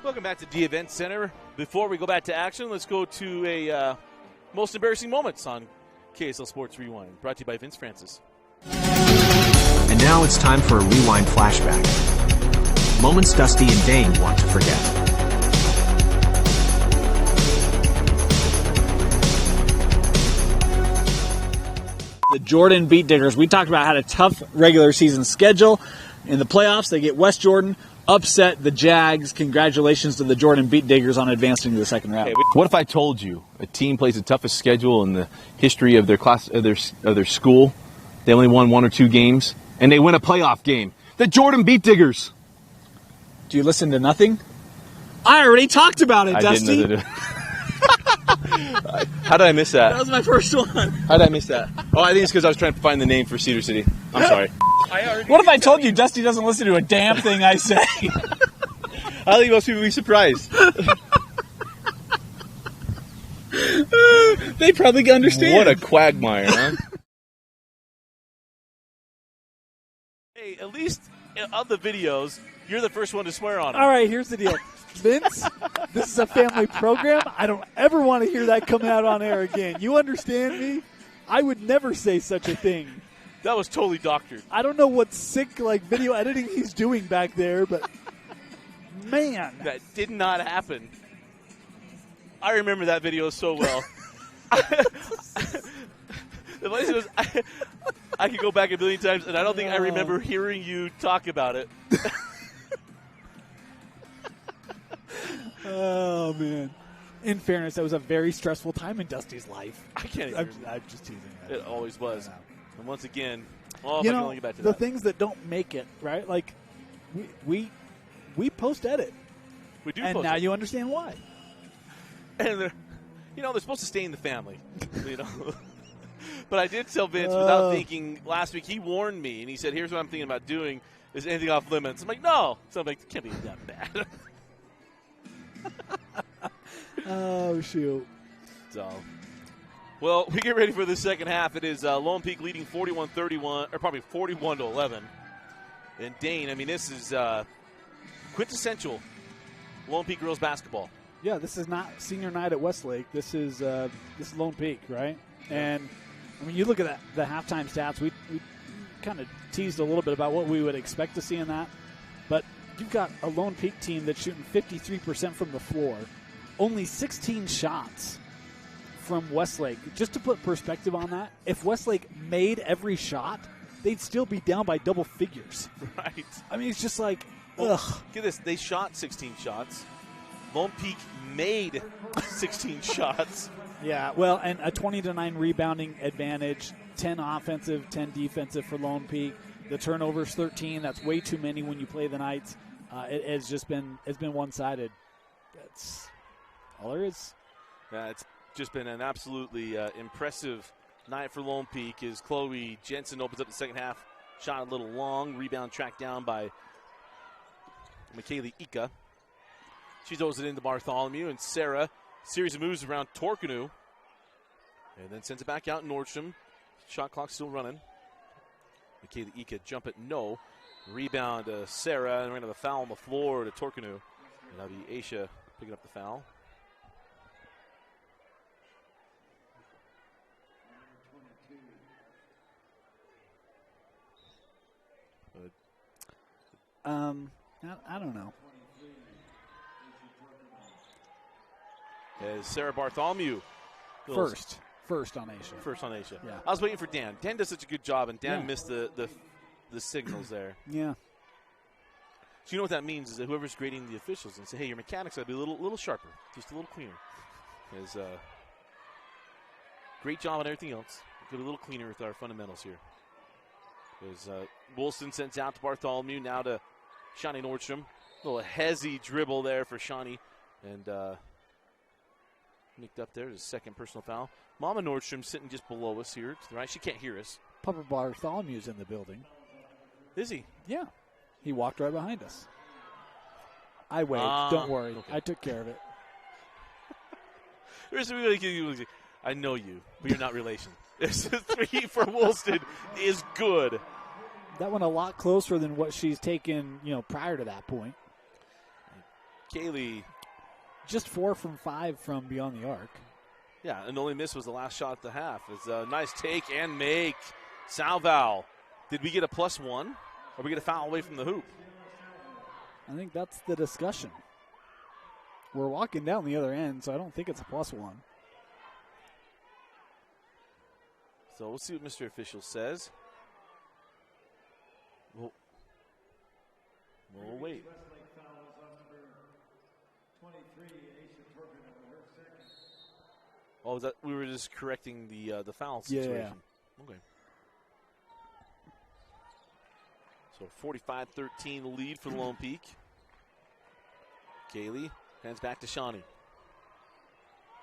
[SPEAKER 1] Welcome back to the Event Center. Before we go back to action, let's go to a most embarrassing moments on KSL Sports Rewind, brought to you by Vince Francis.
[SPEAKER 5] And now it's time for a rewind flashback. Moments Dusty and Dane want to forget.
[SPEAKER 2] The Jordan Beat Diggers. We talked about how a tough regular season schedule. In the playoffs, they get West Jordan, upset the Jags. Congratulations to the Jordan Beat Diggers on advancing to the second round.
[SPEAKER 6] What if I told you a team plays the toughest schedule in the history of their class, of their school? They only won 1 or 2 games, and they win a playoff game. The Jordan Beat Diggers.
[SPEAKER 2] Do you listen to nothing? I already talked about it, Dusty.
[SPEAKER 6] Didn't. How did I miss that?
[SPEAKER 2] That was my first one.
[SPEAKER 6] How did I miss that? Oh, I think it's because I was trying to find the name for Cedar City. I'm sorry.
[SPEAKER 2] What if I told you Dusty doesn't listen to a damn thing I say?
[SPEAKER 6] I think most people would be surprised.
[SPEAKER 2] They probably understand.
[SPEAKER 6] What a quagmire, huh?
[SPEAKER 1] Hey, at least of the videos, you're the first one to swear on it.
[SPEAKER 2] All right, here's the deal. Vince, this is a family program. I don't ever want to hear that come out on air again. You understand me? I would never say such a thing.
[SPEAKER 1] That was totally doctored.
[SPEAKER 2] I don't know what sick video editing he's doing back there, but man.
[SPEAKER 1] That did not happen. I remember that video so well. The funny thing was, I could go back a million times, and I don't think I remember hearing you talk about it.
[SPEAKER 2] Oh, man. In fairness, that was a very stressful time in Dusty's life.
[SPEAKER 1] I can't even
[SPEAKER 2] I'm just teasing.
[SPEAKER 1] It always was. And once again, if I
[SPEAKER 2] You
[SPEAKER 1] can
[SPEAKER 2] know,
[SPEAKER 1] only get back to
[SPEAKER 2] the
[SPEAKER 1] that.
[SPEAKER 2] things that don't make it, right? Like, we post-edit.
[SPEAKER 1] We do
[SPEAKER 2] And
[SPEAKER 1] post
[SPEAKER 2] now
[SPEAKER 1] it.
[SPEAKER 2] you understand why.
[SPEAKER 1] And they're supposed to stay in the family, But I did tell Vince without thinking last week. He warned me, and he said, "Here's what I'm thinking about doing. Is anything off limits?" I'm like, "No." So I'm like, "It can't be that bad."
[SPEAKER 2] Oh, shoot.
[SPEAKER 1] So, well, we get ready for the second half. It is Lone Peak leading 41-31, or probably 41-11. And Dane, I mean, this is quintessential Lone Peak girls basketball.
[SPEAKER 2] Yeah, this is not senior night at Westlake. This is Lone Peak, right? And I mean, you look at the halftime stats. We kind of teased a little bit about what we would expect to see in that, but you've got a Lone Peak team that's shooting 53% from the floor, only 16 shots from Westlake. Just to put perspective on that, if Westlake made every shot, they'd still be down by double figures.
[SPEAKER 1] Right.
[SPEAKER 2] I mean, it's just like,
[SPEAKER 1] Well,
[SPEAKER 2] ugh.
[SPEAKER 1] Get this. They shot 16 shots. Lone Peak made 16 shots.
[SPEAKER 2] Yeah, well, and a 20-9 rebounding advantage, 10 offensive, 10 defensive for Lone Peak. The turnovers 13. That's way too many when you play the Knights. It's been one-sided. That's all there is.
[SPEAKER 1] Yeah, it's just been an absolutely impressive night for Lone Peak as Chloe Jensen opens up the second half. Shot a little long. Rebound tracked down by McKaylee Ika. She throws it into Bartholomew, and Sarah, series of moves around Torkanu, and then sends it back out Nordstrom. Shot clock still running. McKaylee Ika jump it, no. Rebound to Sarah, and we're going to have a foul on the floor to Torkanu. And that'll be Aisha picking up the foul.
[SPEAKER 2] I don't know.
[SPEAKER 1] As Sarah Bartholomew
[SPEAKER 2] First on Asia.
[SPEAKER 1] First on Asia.
[SPEAKER 2] Yeah.
[SPEAKER 1] I was waiting for Dan. Dan does such a good job, and Dan
[SPEAKER 2] Yeah.
[SPEAKER 1] missed the signals there.
[SPEAKER 2] Yeah.
[SPEAKER 1] So you know what that means is that whoever's grading the officials and say, hey, your mechanics got to be a little sharper, just a little cleaner. Is great job on everything else. Get a little cleaner with our fundamentals here. As Wilson sends out to Bartholomew, now to Shawnee Nordstrom. A little hezzy dribble there for Shawnee. And nicked up there, his second personal foul. Mama Nordstrom sitting just below us here to the right. She can't hear us.
[SPEAKER 2] Papa Bartholomew's in the building.
[SPEAKER 1] Is he?
[SPEAKER 2] Yeah. He walked right behind us. I waved. Don't worry.
[SPEAKER 1] Okay.
[SPEAKER 2] I took care of it.
[SPEAKER 1] I know you, but you're not relation. This 3 for Woolston is good.
[SPEAKER 2] That went a lot closer than what she's taken, prior to that point.
[SPEAKER 1] Kaylee.
[SPEAKER 2] Just 4 from 5 from beyond the arc.
[SPEAKER 1] Yeah, and the only miss was the last shot at the half. It's a nice take and make. Salval. Did we get a +1? Or we get a foul away from the hoop?
[SPEAKER 2] I think that's the discussion. We're walking down the other end, so I don't think it's a +1.
[SPEAKER 1] So we'll see what Mr. Official says. We'll wait. Oh, that we were just correcting the foul situation.
[SPEAKER 2] Yeah.
[SPEAKER 1] Okay. So 45-13 lead for Lone Peak. Kaylee hands back to Shawnee.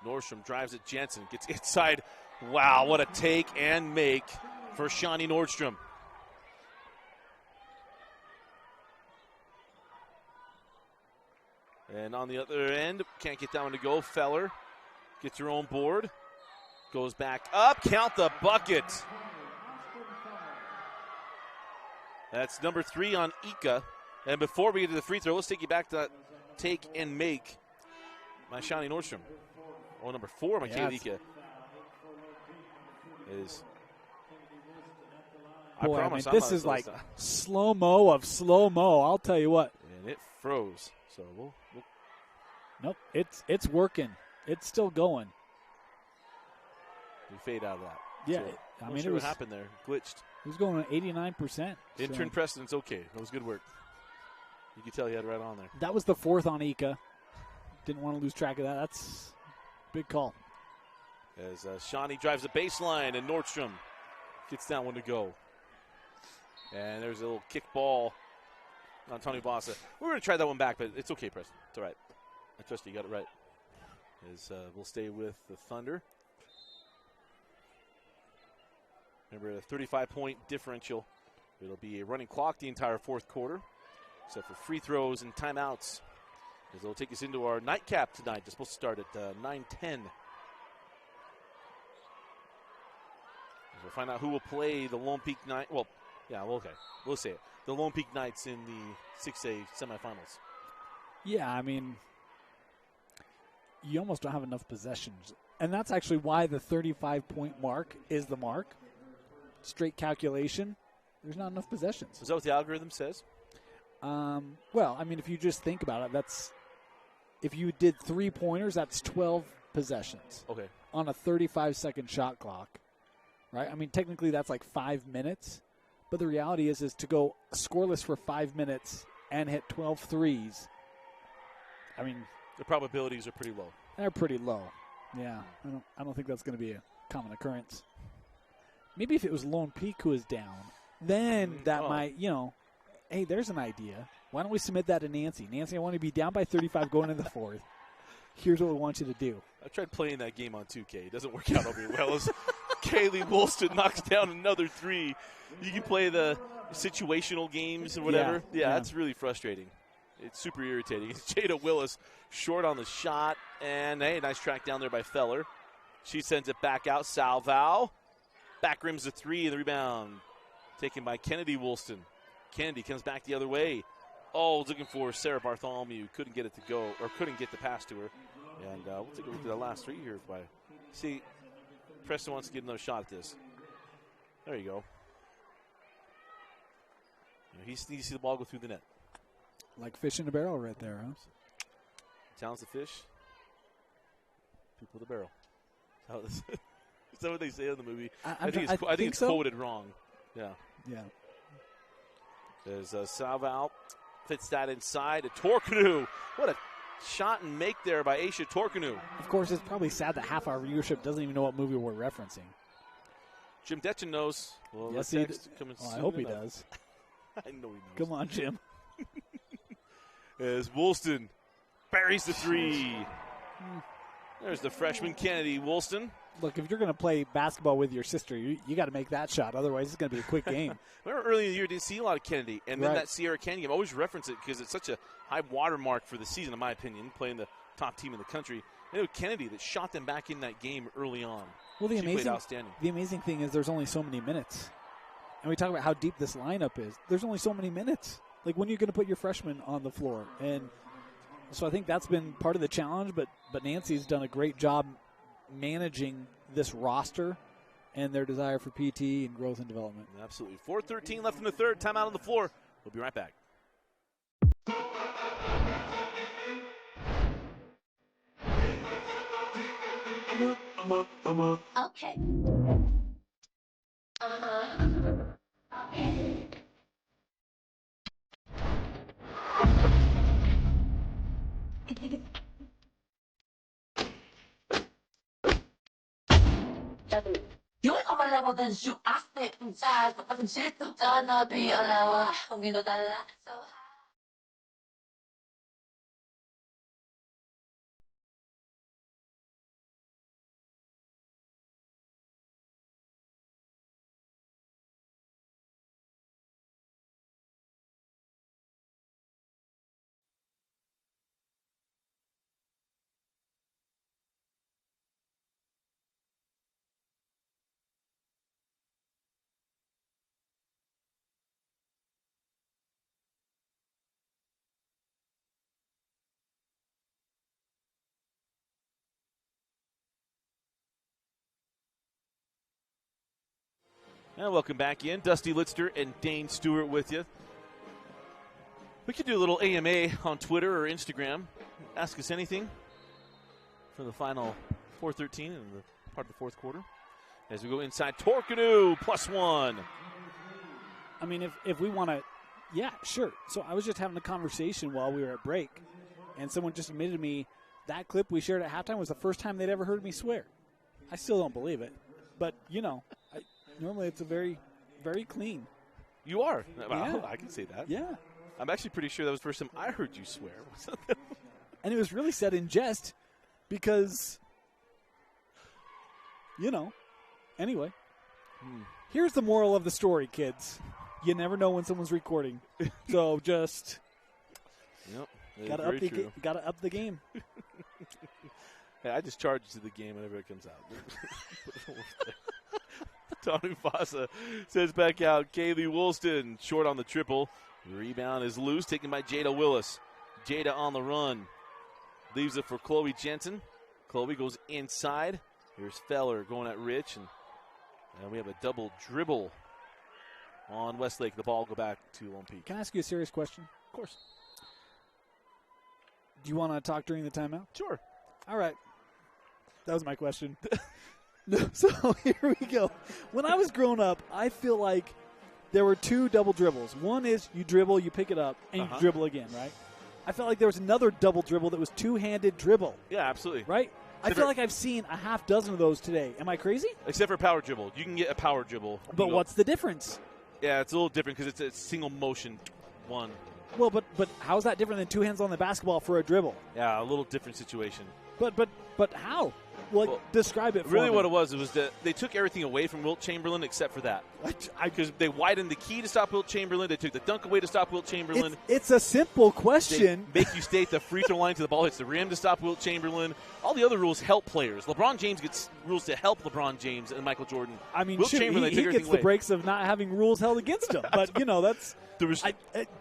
[SPEAKER 1] Nordstrom drives at Jensen, gets inside. Wow, what a take and make for Shawnee Nordstrom. And on the other end, can't get that one to go. Feller gets her own board. Goes back up. Count the bucket. That's number 3 on Ika. And before we get to the free throw, let's take you back to that take and make by Shawnee Nordstrom. Oh, number 4 by Kaylee Ika. Is
[SPEAKER 2] Boy,
[SPEAKER 1] I promise
[SPEAKER 2] this is like slow-mo of slow-mo. I'll tell you what.
[SPEAKER 1] And it froze. So we'll
[SPEAKER 2] Nope, it's working. It's still going.
[SPEAKER 1] we fade out of that.
[SPEAKER 2] Yeah,
[SPEAKER 1] So
[SPEAKER 2] I mean,
[SPEAKER 1] sure what happened there. Glitched.
[SPEAKER 2] It was going at 89%.
[SPEAKER 1] Intern Preston's okay. That was good work. You could tell he had it right on there.
[SPEAKER 2] That was the 4th on Ika. Didn't want to lose track of that. That's a big call.
[SPEAKER 1] As Shawnee drives the baseline and Nordstrom gets that one to go. And there's a little kick ball on Tony Bossa. We're going to try that one back, but it's okay, Preston. It's all right. I trust you got it right. As we'll stay with the Thunder. Remember, a 35-point differential. It'll be a running clock the entire 4th quarter, except for free throws and timeouts. As it'll take us into our nightcap tonight. It's supposed to start at 9:10. We'll find out who will play the Lone Peak Knights. Well, yeah, well, okay. We'll say it. The Lone Peak Knights in the 6A semifinals.
[SPEAKER 2] Yeah, I mean, you almost don't have enough possessions. And that's actually why the 35-point mark is the mark. Straight calculation. There's not enough possessions.
[SPEAKER 1] Is that what the algorithm says?
[SPEAKER 2] Well, I mean, if you just think about it, that's if you did 3-pointers, that's 12 possessions.
[SPEAKER 1] Okay.
[SPEAKER 2] On a 35-second shot clock, right? I mean, technically that's like 5 minutes. But the reality is to go scoreless for 5 minutes and hit 12 threes, I mean,
[SPEAKER 1] the probabilities are pretty low.
[SPEAKER 2] They're pretty low. Yeah, I don't think that's going to be a common occurrence. Maybe if it was Lone Peak who is down, then that might, hey, there's an idea. Why don't we submit that to Nancy? Nancy, I want to be down by 35 going into the 4th. Here's what we want you to do.
[SPEAKER 1] I tried playing that game on 2K. It doesn't work out over well as Kaylee Woolston knocks down another 3. You can play the situational games or whatever. Yeah, that's really frustrating. It's super irritating. Jada Willis short on the shot. And, hey, nice track down there by Feller. She sends it back out. Salval. Back rims the 3 and the rebound taken by Kennedy Woolston. Kennedy comes back the other way. Oh, looking for Sarah Bartholomew. Couldn't get it to go, or couldn't get the pass to her. And we'll take a look at the last 3 here. See, Preston wants to get another shot at this. There you go. He needs to see the ball go through the net.
[SPEAKER 2] Like fish in a barrel right there, huh?
[SPEAKER 1] Talents the fish, people the barrel. Is that what they say in the movie? I think it's
[SPEAKER 2] so.
[SPEAKER 1] Quoted wrong. Yeah.
[SPEAKER 2] Yeah.
[SPEAKER 1] There's Salval. Fits that inside. A Torkanu. What a shot and make there by Aisha Torkanu.
[SPEAKER 2] Of course, it's probably sad that half our viewership doesn't even know what movie we're referencing.
[SPEAKER 1] Jim Detchen knows. Well,
[SPEAKER 2] yes, he does. I hope he does.
[SPEAKER 1] I know he knows.
[SPEAKER 2] Come on, Jim.
[SPEAKER 1] As Woolston buries the 3. There's the freshman Kennedy Woolston.
[SPEAKER 2] Look, if you're going to play basketball with your sister, you got to make that shot. Otherwise, it's going to be a quick game.
[SPEAKER 1] Remember early in the year, didn't see a lot of Kennedy. And then that Sierra Canyon game, I always reference it because it's such a high watermark for the season, in my opinion, playing the top team in the country. And it was Kennedy that shot them back in that game early on.
[SPEAKER 2] Well,
[SPEAKER 1] she played outstanding.
[SPEAKER 2] The amazing thing is there's only so many minutes. And we talk about how deep this lineup is. There's only so many minutes. Like, when are you going to put your freshman on the floor? And So I think that's been part of the challenge, but Nancy's done a great job managing this roster and their desire for PT and growth and development.
[SPEAKER 1] Absolutely. 4:13 left in the third. Timeout on the floor. We'll be right back.
[SPEAKER 4] Okay. You ain't on my level, then shoot. I step inside, fucking shit. Gonna be on our humino dala. So high.
[SPEAKER 1] And welcome back in. Dusty Litster and Dane Stewart with you. We could do a little AMA on Twitter or Instagram. Ask us anything for the final 4:13 in the part of the fourth quarter. As we go inside, Torkanu +1.
[SPEAKER 2] I mean, if we want to, yeah, sure. So I was just having a conversation while we were at break, and someone just admitted to me that clip we shared at halftime was the first time they'd ever heard me swear. I still don't believe it, but, normally it's a very, very clean.
[SPEAKER 1] You are.
[SPEAKER 2] Yeah.
[SPEAKER 1] I can say that.
[SPEAKER 2] Yeah.
[SPEAKER 1] I'm actually pretty sure that was the first time I heard you swear.
[SPEAKER 2] And it was really said in jest because, anyway. Here's the moral of the story, kids. You never know when someone's recording. So just gotta up the game.
[SPEAKER 1] Hey, I just charge to the game whenever it comes out. Tony Fossa says back out. Kaylee Woolston short on the triple. Rebound is loose, taken by Jada Willis. Jada on the run. Leaves it for Chloe Jensen. Chloe goes inside. Here's Feller going at Rich. And we have a double dribble on Westlake. The ball go back to Lone Peak.
[SPEAKER 2] Can I ask you a serious question?
[SPEAKER 1] Of course.
[SPEAKER 2] Do you want to talk during the timeout?
[SPEAKER 1] Sure.
[SPEAKER 2] All right. That was my question. So here we go. When I was growing up, I feel like there were two double dribbles. One is you dribble, you pick it up, and you dribble again, right? I felt like there was another double dribble that was two-handed dribble.
[SPEAKER 1] Yeah, absolutely.
[SPEAKER 2] Right? I feel like I've seen a half dozen of those today. Am I crazy?
[SPEAKER 1] Except for power dribble. You can get a power dribble.
[SPEAKER 2] But what's the difference?
[SPEAKER 1] Yeah, it's a little different because it's a single motion one.
[SPEAKER 2] Well, but how's that different than two hands on the basketball for a dribble?
[SPEAKER 1] Yeah, a little different situation.
[SPEAKER 2] But how? Well, describe it for
[SPEAKER 1] really
[SPEAKER 2] me.
[SPEAKER 1] What it was that they took everything away from Wilt Chamberlain except for that. Because they widened the key to stop Wilt Chamberlain. They took the dunk away to stop Wilt Chamberlain.
[SPEAKER 2] It's a simple question.
[SPEAKER 1] They make you stay at the free throw line to the ball hits the rim to stop Wilt Chamberlain. All the other rules help players. LeBron James gets rules to help LeBron James and Michael Jordan.
[SPEAKER 2] I mean,
[SPEAKER 1] Wilt Chamberlain,
[SPEAKER 2] he gets the breaks of not having rules held against him. But, that's...
[SPEAKER 1] But
[SPEAKER 2] what's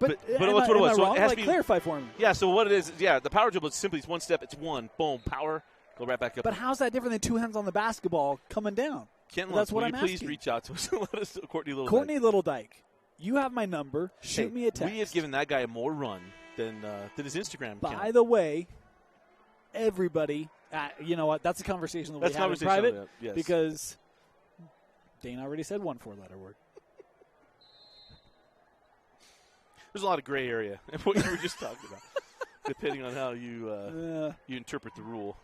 [SPEAKER 1] what it was?
[SPEAKER 2] Wrong?
[SPEAKER 1] It has to be,
[SPEAKER 2] clarify for me.
[SPEAKER 1] Yeah, so what it is, the power dribble is simply one step. It's one. Boom, power. Go right back up.
[SPEAKER 2] But how's that different than two hands on the basketball coming down?
[SPEAKER 1] Kent,
[SPEAKER 2] that's what
[SPEAKER 1] will
[SPEAKER 2] I'm
[SPEAKER 1] you please
[SPEAKER 2] asking.
[SPEAKER 1] reach out to us and let us know Courtney
[SPEAKER 2] Littledyke. You have my number. Shoot me a text.
[SPEAKER 1] We have given that guy more run than his Instagram account.
[SPEAKER 2] By the way, everybody, you know what? That's a conversation that we have in private
[SPEAKER 1] yes.
[SPEAKER 2] Because Dane already said one four-letter word.
[SPEAKER 1] There's a lot of gray area in what you were just talking about, depending on how you interpret the rule.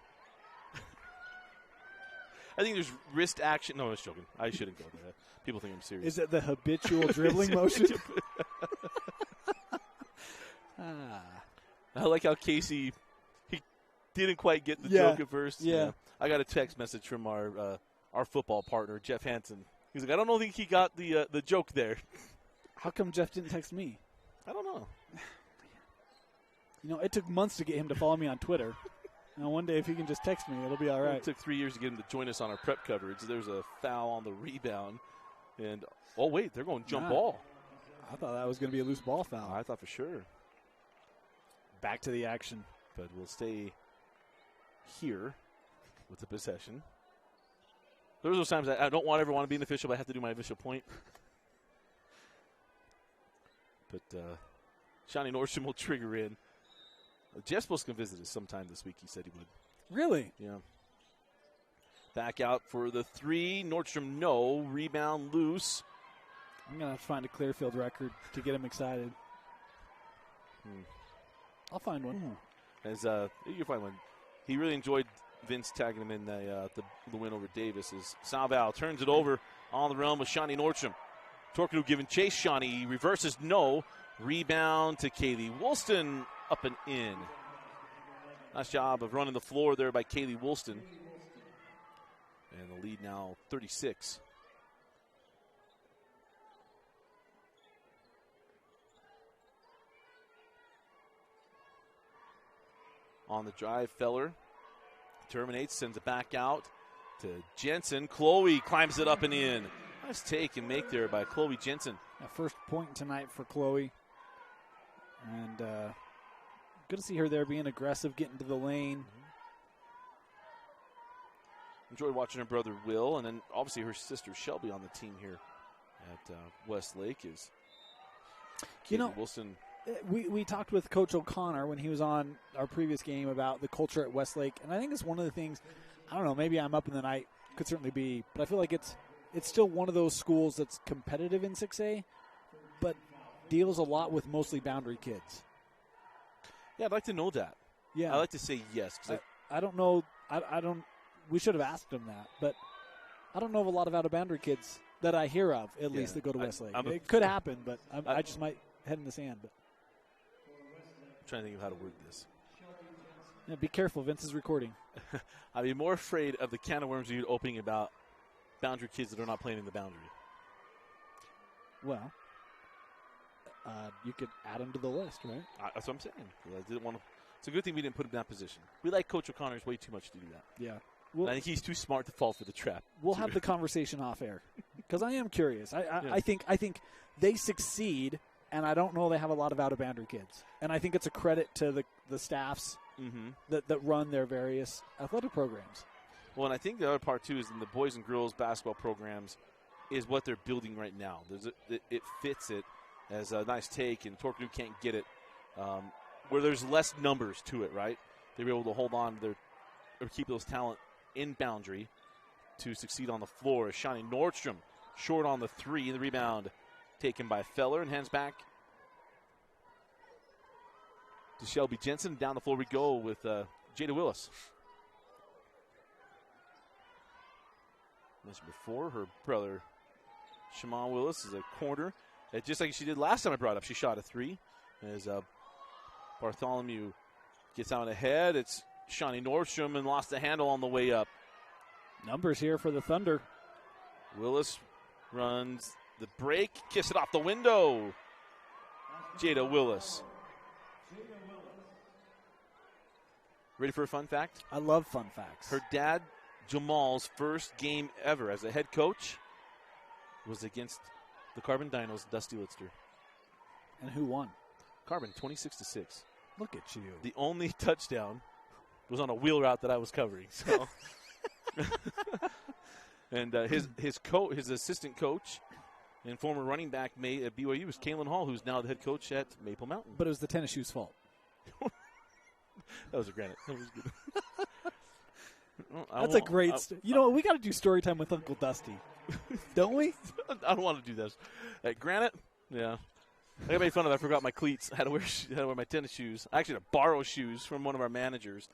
[SPEAKER 1] I think there's wrist action. No, I was joking. I shouldn't go there. People think I'm serious.
[SPEAKER 2] Is it the habitual dribbling motion?
[SPEAKER 1] I like how Casey, he didn't quite get the joke at first.
[SPEAKER 2] Yeah.
[SPEAKER 1] I got a text message from our football partner, Jeff Hansen. He's like, I don't think he got the joke there.
[SPEAKER 2] How come Jeff didn't text me?
[SPEAKER 1] I don't know.
[SPEAKER 2] It took months to get him to follow me on Twitter. Now, one day, if he can just text me, it'll be all right.
[SPEAKER 1] It took 3 years to get him to join us on our prep coverage. There's a foul on the rebound. And, oh, wait, they're going jump ball.
[SPEAKER 2] I thought that was going to be a loose ball foul.
[SPEAKER 1] I thought for sure.
[SPEAKER 2] Back to the action.
[SPEAKER 1] but we'll stay here with the possession. There are those times I don't want to be an official, but I have to do my official point. But Shawnee Nordstrom will trigger in. Jeff's supposed to come visit us sometime this week, he said he would.
[SPEAKER 2] Really?
[SPEAKER 1] Yeah. Back out for the three. Nordstrom, no. Rebound loose.
[SPEAKER 2] I'm going to have to find a Clearfield record to get him excited. I'll find one.
[SPEAKER 1] You'll find one. He really enjoyed Vince tagging him in the win over Davis. As Salval turns it over on the realm with Shawnee Nordstrom. Torquedo giving chase. Shawnee reverses, no. Rebound to Kaylee Woolston, up and in. Nice job of running the floor there by Kaylee Woolston. And the lead now 36. On the drive, Feller terminates, sends it back out to Jensen. Chloe climbs it up and in. Nice take and make there by Chloe Jensen.
[SPEAKER 2] First point tonight for Chloe. And good to see her there being aggressive, getting to the lane.
[SPEAKER 1] Enjoyed watching her brother Will, and then obviously her sister Shelby on the team here at Westlake is Wilson.
[SPEAKER 2] We talked with Coach O'Connor when he was on our previous game about the culture at Westlake, and I think it's one of the things, I don't know, maybe I'm up in the night, could certainly be, but I feel like it's still one of those schools that's competitive in 6A, but deals a lot with mostly boundary kids.
[SPEAKER 1] Yeah, I'd like to know that.
[SPEAKER 2] Yeah.
[SPEAKER 1] I'd like to say yes.
[SPEAKER 2] I don't know. I don't. We should have asked him that, but I don't know of a lot of out-of-boundary kids that I hear of, at least, that go to Westlake. It could happen, but I just might head in the sand. But
[SPEAKER 1] I'm trying to think of how to word this.
[SPEAKER 2] Yeah, be careful. Vince is recording.
[SPEAKER 1] I'd be more afraid of the can of worms you're opening about boundary kids that are not playing in the boundary.
[SPEAKER 2] Well, you could add them to the list, right?
[SPEAKER 1] That's what I'm saying. I didn't want to. It's a good thing we didn't put him in that position. We like Coach O'Connor's way too much to do that.
[SPEAKER 2] Yeah.
[SPEAKER 1] I think he's too smart to fall for the trap.
[SPEAKER 2] We'll have the conversation off air because I am curious. I think they succeed, and I don't know they have a lot of out-of-boundary kids. And I think it's a credit to the staffs that run their various athletic programs.
[SPEAKER 1] Well, and I think the other part, too, is in the boys and girls basketball programs is what they're building right now. It fits it as a nice take, and Torquedo can't get it. Where there's less numbers to it, right? They were able to hold on to or keep those talent in boundary to succeed on the floor. Shawnee Nordstrom short on the three. The rebound taken by Feller and hands back to Shelby Jensen. Down the floor we go with Jada Willis. Mentioned before, her brother Shaman Willis is a corner. Just like she did last time I brought up, she shot a three. As Bartholomew gets out ahead, it's Shawnee Nordstrom and lost the handle on the way up.
[SPEAKER 2] Numbers here for the Thunder.
[SPEAKER 1] Willis runs the break, kiss it off the window. Jada Willis. Ready for a fun fact?
[SPEAKER 2] I love fun facts.
[SPEAKER 1] Her dad, Jamal's first game ever as a head coach was against the Carbon Dinos, Dusty Litster.
[SPEAKER 2] And who won?
[SPEAKER 1] Carbon, 26-6.
[SPEAKER 2] Look at you.
[SPEAKER 1] The only touchdown was on a wheel route that I was covering. So, and his assistant coach and former running back at BYU was Kalen Hall, who's now the head coach at Maple Mountain.
[SPEAKER 2] But it was the tennis shoes' fault.
[SPEAKER 1] That was a granite. That was good.
[SPEAKER 2] That's a great you know what? We got to do story time with Uncle Dusty. Don't we?
[SPEAKER 1] I don't want to do this. At Granite, yeah. I got made fun of. I forgot my cleats. I had to wear my tennis shoes. I actually had to borrow shoes from one of our managers.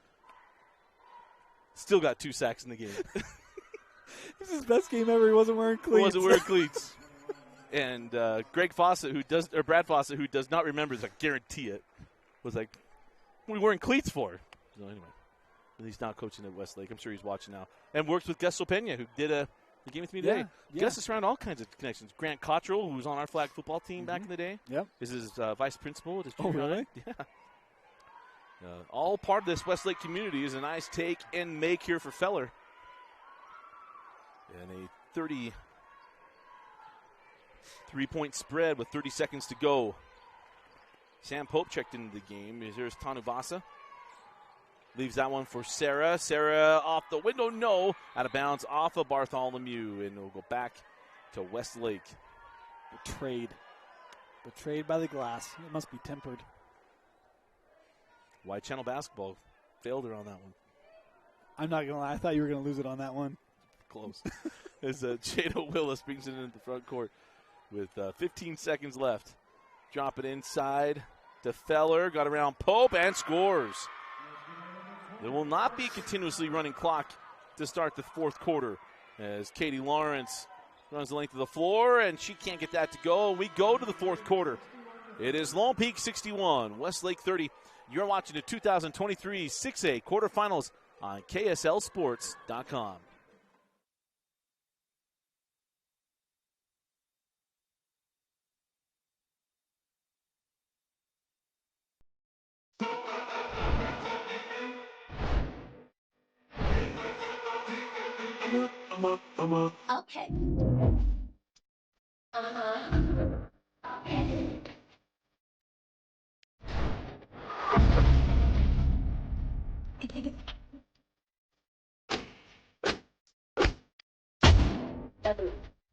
[SPEAKER 1] Still got 2 sacks in the game.
[SPEAKER 2] This is his best game ever. He wasn't wearing cleats.
[SPEAKER 1] He wasn't wearing cleats. And Brad Fawcett, who does not remember, I guarantee it, was like, "What are we wearing cleats for?" So anyway, he's now coaching at Westlake. I'm sure he's watching now, and works with Gus Sopena, who did the game with me today.
[SPEAKER 2] Yeah.
[SPEAKER 1] Gus is around all kinds of connections. Grant Cottrell, who was on our flag football team back in the day, is his vice principal at his junior high.
[SPEAKER 2] Really?
[SPEAKER 1] Yeah. All part of this Westlake community is a nice take and make here for Feller. And a 33-point spread with 30 seconds to go. Sam Pope checked into the game. Here's Tanuvasa. Leaves that one for Sarah. Sarah off the window, no. Out of bounds, off of Bartholomew, and it'll go back to Westlake.
[SPEAKER 2] Betrayed by the glass. It must be tempered.
[SPEAKER 1] White Channel Basketball failed her on that one.
[SPEAKER 2] I'm not going to lie. I thought you were going to lose it on that one.
[SPEAKER 1] Close. As Jada Willis brings it into the front court with 15 seconds left. Drop it inside to Feller. Got around Pope and scores. There will not be continuously running clock to start the fourth quarter as Katie Lawrence runs the length of the floor, and she can't get that to go. We go to the fourth quarter. It is Lone Peak 61, Westlake 30. You're watching the 2023 6A quarterfinals on KSLSports.com.
[SPEAKER 4] Okay. Okay.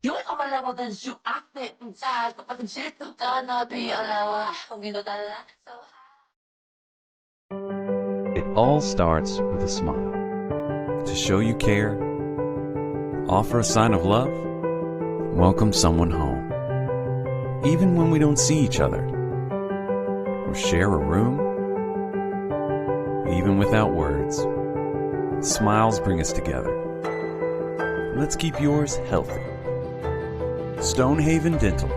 [SPEAKER 4] Yung level than you acted inside, but shit gonna be allowed.
[SPEAKER 3] It all starts with a smile. To show you care, offer a sign of love, welcome someone home. Even when we don't see each other, or share a room, even without words, smiles bring us together. Let's keep yours healthy. Stonehaven Dental.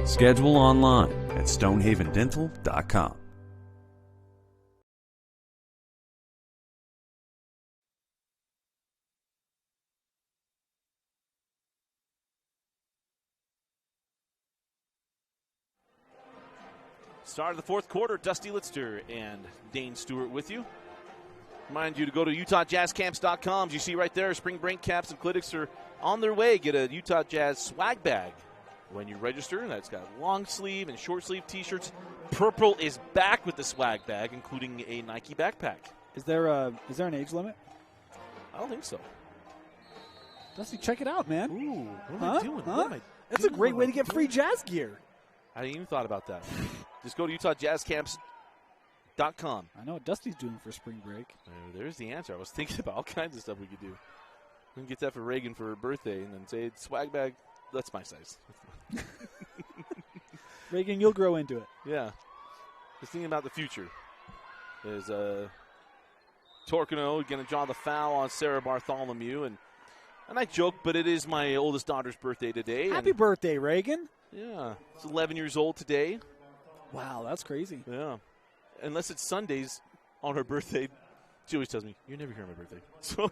[SPEAKER 3] Schedule online at stonehavendental.com.
[SPEAKER 1] Start of the fourth quarter, Dusty Litster and Dane Stewart with you. Remind you to go to UtahJazzCamps.com. As you see right there, spring break caps and clinics are on their way. Get a Utah Jazz swag bag when you register. That's got long sleeve and short sleeve t-shirts. Purple is back with the swag bag, including a Nike backpack.
[SPEAKER 2] Is there an age limit?
[SPEAKER 1] I don't think so.
[SPEAKER 2] Dusty, check it out, man.
[SPEAKER 1] Ooh, what am I doing? What am I
[SPEAKER 2] That's a
[SPEAKER 1] doing?
[SPEAKER 2] great way to get free Jazz gear.
[SPEAKER 1] I hadn't even thought about that. Just go to UtahJazzCamps.com.
[SPEAKER 2] I know what Dusty's doing for spring break.
[SPEAKER 1] There's the answer. I was thinking about all kinds of stuff we could do. We can get that for Reagan for her birthday and then say, swag bag, that's my size.
[SPEAKER 2] Reagan, you'll grow into it.
[SPEAKER 1] Yeah. Just thinking about the future. Is Torcano going to draw the foul on Sarah Bartholomew. And I joke, but it is my oldest daughter's birthday today.
[SPEAKER 2] Happy birthday, Reagan.
[SPEAKER 1] Yeah. She's 11 years old today.
[SPEAKER 2] Wow, that's crazy.
[SPEAKER 1] Yeah. Unless it's Sundays on her birthday, she always tells me, you're never here on my birthday. So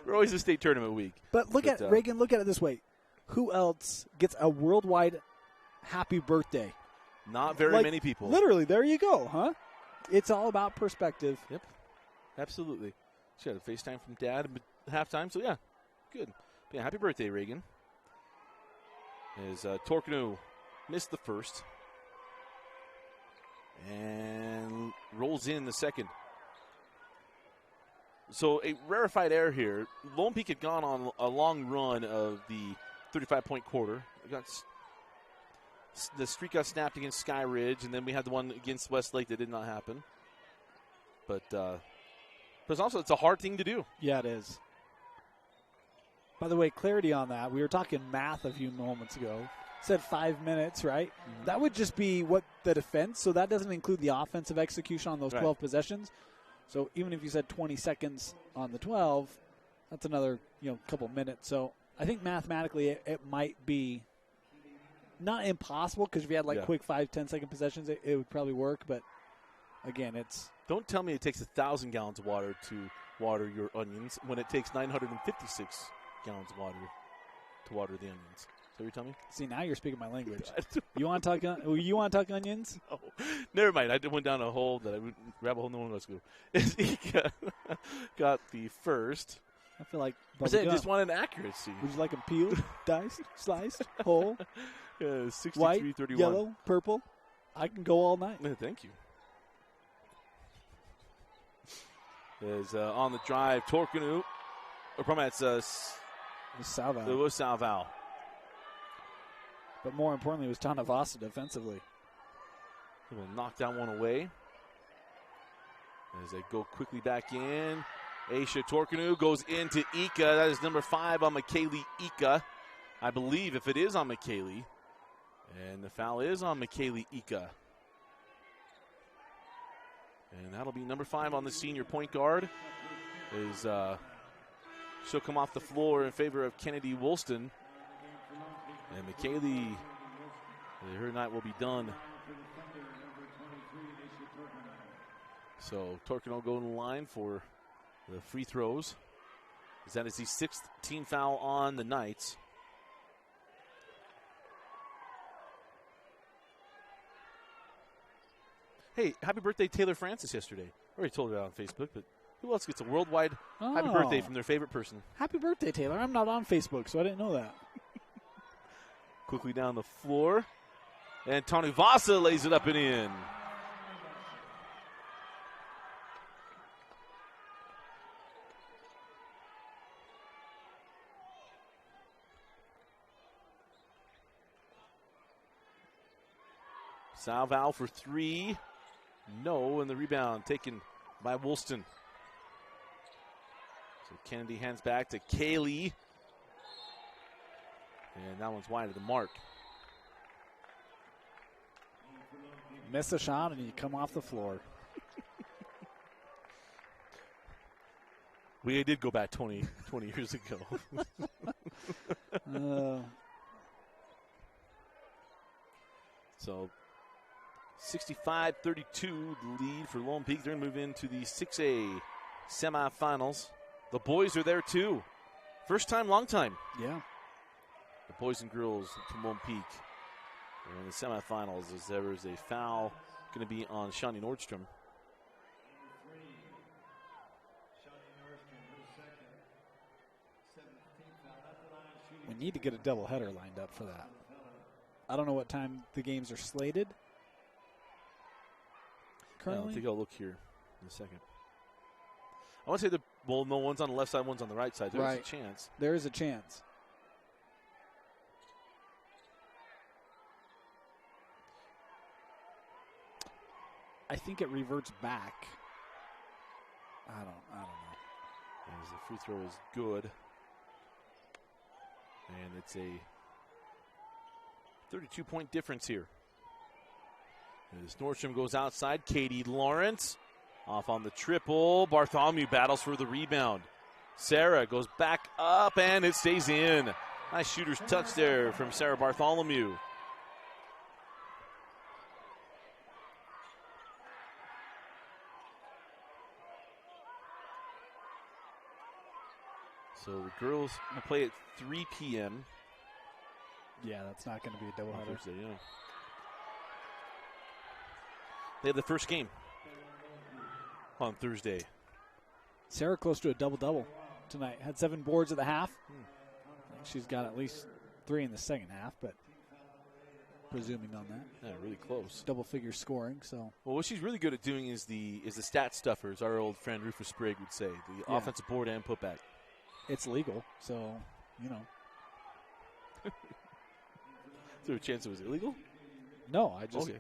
[SPEAKER 1] we're always a state tournament week.
[SPEAKER 2] But at Reagan, look at it this way. Who else gets a worldwide happy birthday?
[SPEAKER 1] Not very many people.
[SPEAKER 2] Literally, there you go, huh? It's all about perspective.
[SPEAKER 1] Yep. Absolutely. She had a FaceTime from Dad at halftime, so yeah, good. But yeah, happy birthday, Reagan. As Torcano missed the first and rolls in the second. So a rarefied air here. Lone Peak had gone on a long run of the 35-point quarter. The streak got snapped against Sky Ridge, and then we had the one against Westlake that did not happen. But it's a hard thing to do.
[SPEAKER 2] Yeah, it is. By the way, clarity on that. We were talking math a few moments ago. Said 5 minutes, right? Mm-hmm. That would just be what the defense. So that doesn't include the offensive execution on those 12 possessions. So even if you said 20 seconds on the 12, that's another couple minutes. So I think mathematically it might be not impossible, because if you had quick 5-10 second possessions, it would probably work. But again, it's
[SPEAKER 1] don't tell me it takes 1,000 gallons of water to water your onions when it takes 956 gallons of water to water the onions. Is that what you're telling me?
[SPEAKER 2] See, now you're speaking my language. You want to talk onions?
[SPEAKER 1] No, never mind. I went down a hole that I would grab a hole. No one else go. Got the first.
[SPEAKER 2] I feel like
[SPEAKER 1] I just wanted accuracy.
[SPEAKER 2] Would you like them peeled, diced, sliced, whole?
[SPEAKER 1] 63,
[SPEAKER 2] white,
[SPEAKER 1] 31.
[SPEAKER 2] yellow, purple. I can go all night.
[SPEAKER 1] Thank you. is on the drive. Torkanu. Or probably it's
[SPEAKER 2] Salval.
[SPEAKER 1] it was Salval.
[SPEAKER 2] But more importantly, it was Tanavasa defensively.
[SPEAKER 1] He will knock that one away. As they go quickly back in. Aisha Torkanu goes into Ika. That is number 5 on McKaylee Ika. I believe if it is on McKaylee. And the foul is on McKaylee Ika. And that'll be number 5 on the senior point guard. She'll come off the floor in favor of Kennedy Woolston. And McKaylee, her night will be done. So Torkin will go in the line for the free throws. That is the 6th team foul on the Knights. Hey, happy birthday Taylor Francis yesterday. I already told her that on Facebook, but who else gets a worldwide happy birthday from their favorite person?
[SPEAKER 2] Happy birthday, Taylor. I'm not on Facebook, so I didn't know that.
[SPEAKER 1] Quickly down the floor. And Tanuvasa lays it up and in. Salval for 3. No, and the rebound taken by Woolston. So Kennedy hands back to Kaylee. And that one's wide of the mark.
[SPEAKER 2] Miss a shot and you come off the floor.
[SPEAKER 1] We did go back 20 years ago. So 65-32 lead for Lone Peak. They're going to move into the 6A semifinals. The boys are there too. First time, long time.
[SPEAKER 2] Yeah.
[SPEAKER 1] The boys and girls from Lone Peak are in the semifinals as there is a foul going to be on Shawnee Nordstrom.
[SPEAKER 2] We need to get a doubleheader lined up for that. I don't know what time the games are slated. Currently?
[SPEAKER 1] I think I'll look here in a second. I want to say no, one's on the left side, one's on the right side. There's a chance.
[SPEAKER 2] There is a chance. I think it reverts back. I don't know.
[SPEAKER 1] As the free throw is good. And it's a 32-point difference here. As Nordstrom goes outside, Katie Lawrence off on the triple. Bartholomew battles for the rebound. Sarah goes back up, and it stays in. Nice shooter's touch there from Sarah Bartholomew. So the girls will play at 3 p.m.
[SPEAKER 2] Yeah, that's not going to be a doubleheader.
[SPEAKER 1] Thursday, yeah. They have the first game on Thursday.
[SPEAKER 2] Sarah close to a double-double tonight. Had 7 boards at the half. I think she's got at least 3 in the second half, but presuming on that.
[SPEAKER 1] Yeah, really close.
[SPEAKER 2] Double-figure scoring, so.
[SPEAKER 1] Well, what she's really good at doing is the stat stuffers, our old friend Rufus Sprague would say. The offensive board and putback.
[SPEAKER 2] It's legal, so, you know.
[SPEAKER 1] Is there a chance it was illegal?
[SPEAKER 2] No,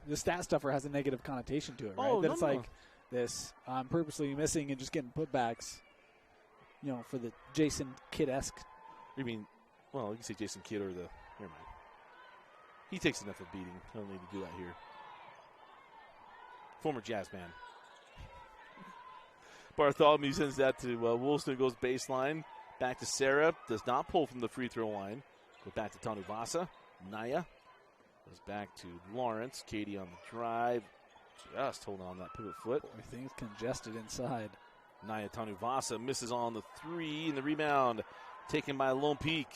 [SPEAKER 2] the stat stuffer has a negative connotation to it, right?
[SPEAKER 1] Oh,
[SPEAKER 2] that it's like this, I'm purposely missing and just getting putbacks, you know, for the Jason Kidd-esque.
[SPEAKER 1] You mean, well, you can say Jason Kidd or never mind. He takes enough of a beating. I don't need to do that here. Former Jazz man. Bartholomew sends that to Woolston, goes baseline. Back to Sarah. Does not pull from the free throw line. Go back to Tanuvasa. Naya goes back to Lawrence. Katie on the drive. Just holding on that pivot foot.
[SPEAKER 2] Everything's congested inside.
[SPEAKER 1] Naya Tanuvasa misses on the 3, and the rebound taken by Lone Peak.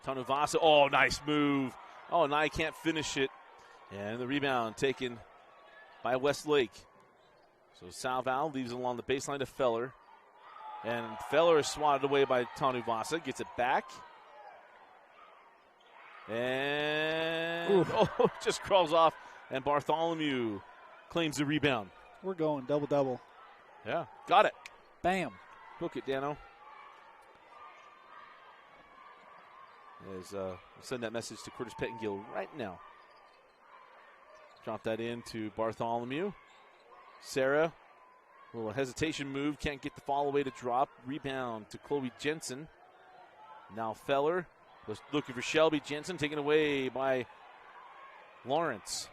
[SPEAKER 1] Tanuvasa, oh, nice move. Oh, Naya can't finish it. And the rebound taken by Westlake. So Salval leaves it along the baseline to Feller. And Feller is swatted away by Tanuvasa. Gets it back. And just crawls off. And Bartholomew claims the rebound.
[SPEAKER 2] We're going double-double.
[SPEAKER 1] Yeah, got it.
[SPEAKER 2] Bam.
[SPEAKER 1] Hook it, Dano. As we'll send that message to Curtis Pettingill right now. Drop that in to Bartholomew. Sarah, a little hesitation move. Can't get the fall away to drop. Rebound to Chloe Jensen. Now Feller was looking for Shelby Jensen. Taken away by Lawrence.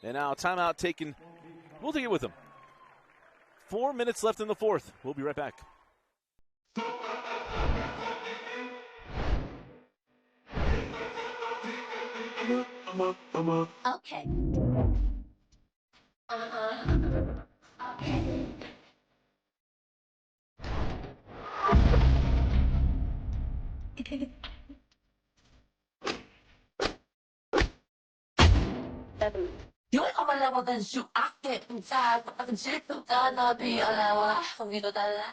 [SPEAKER 1] And now timeout taken. We'll take it with them. 4 minutes left in the fourth. We'll be right back.
[SPEAKER 4] Okay. Okay. Yung ikaw malawa din siya akit sa pag-sito ka na alawa kung ito tala.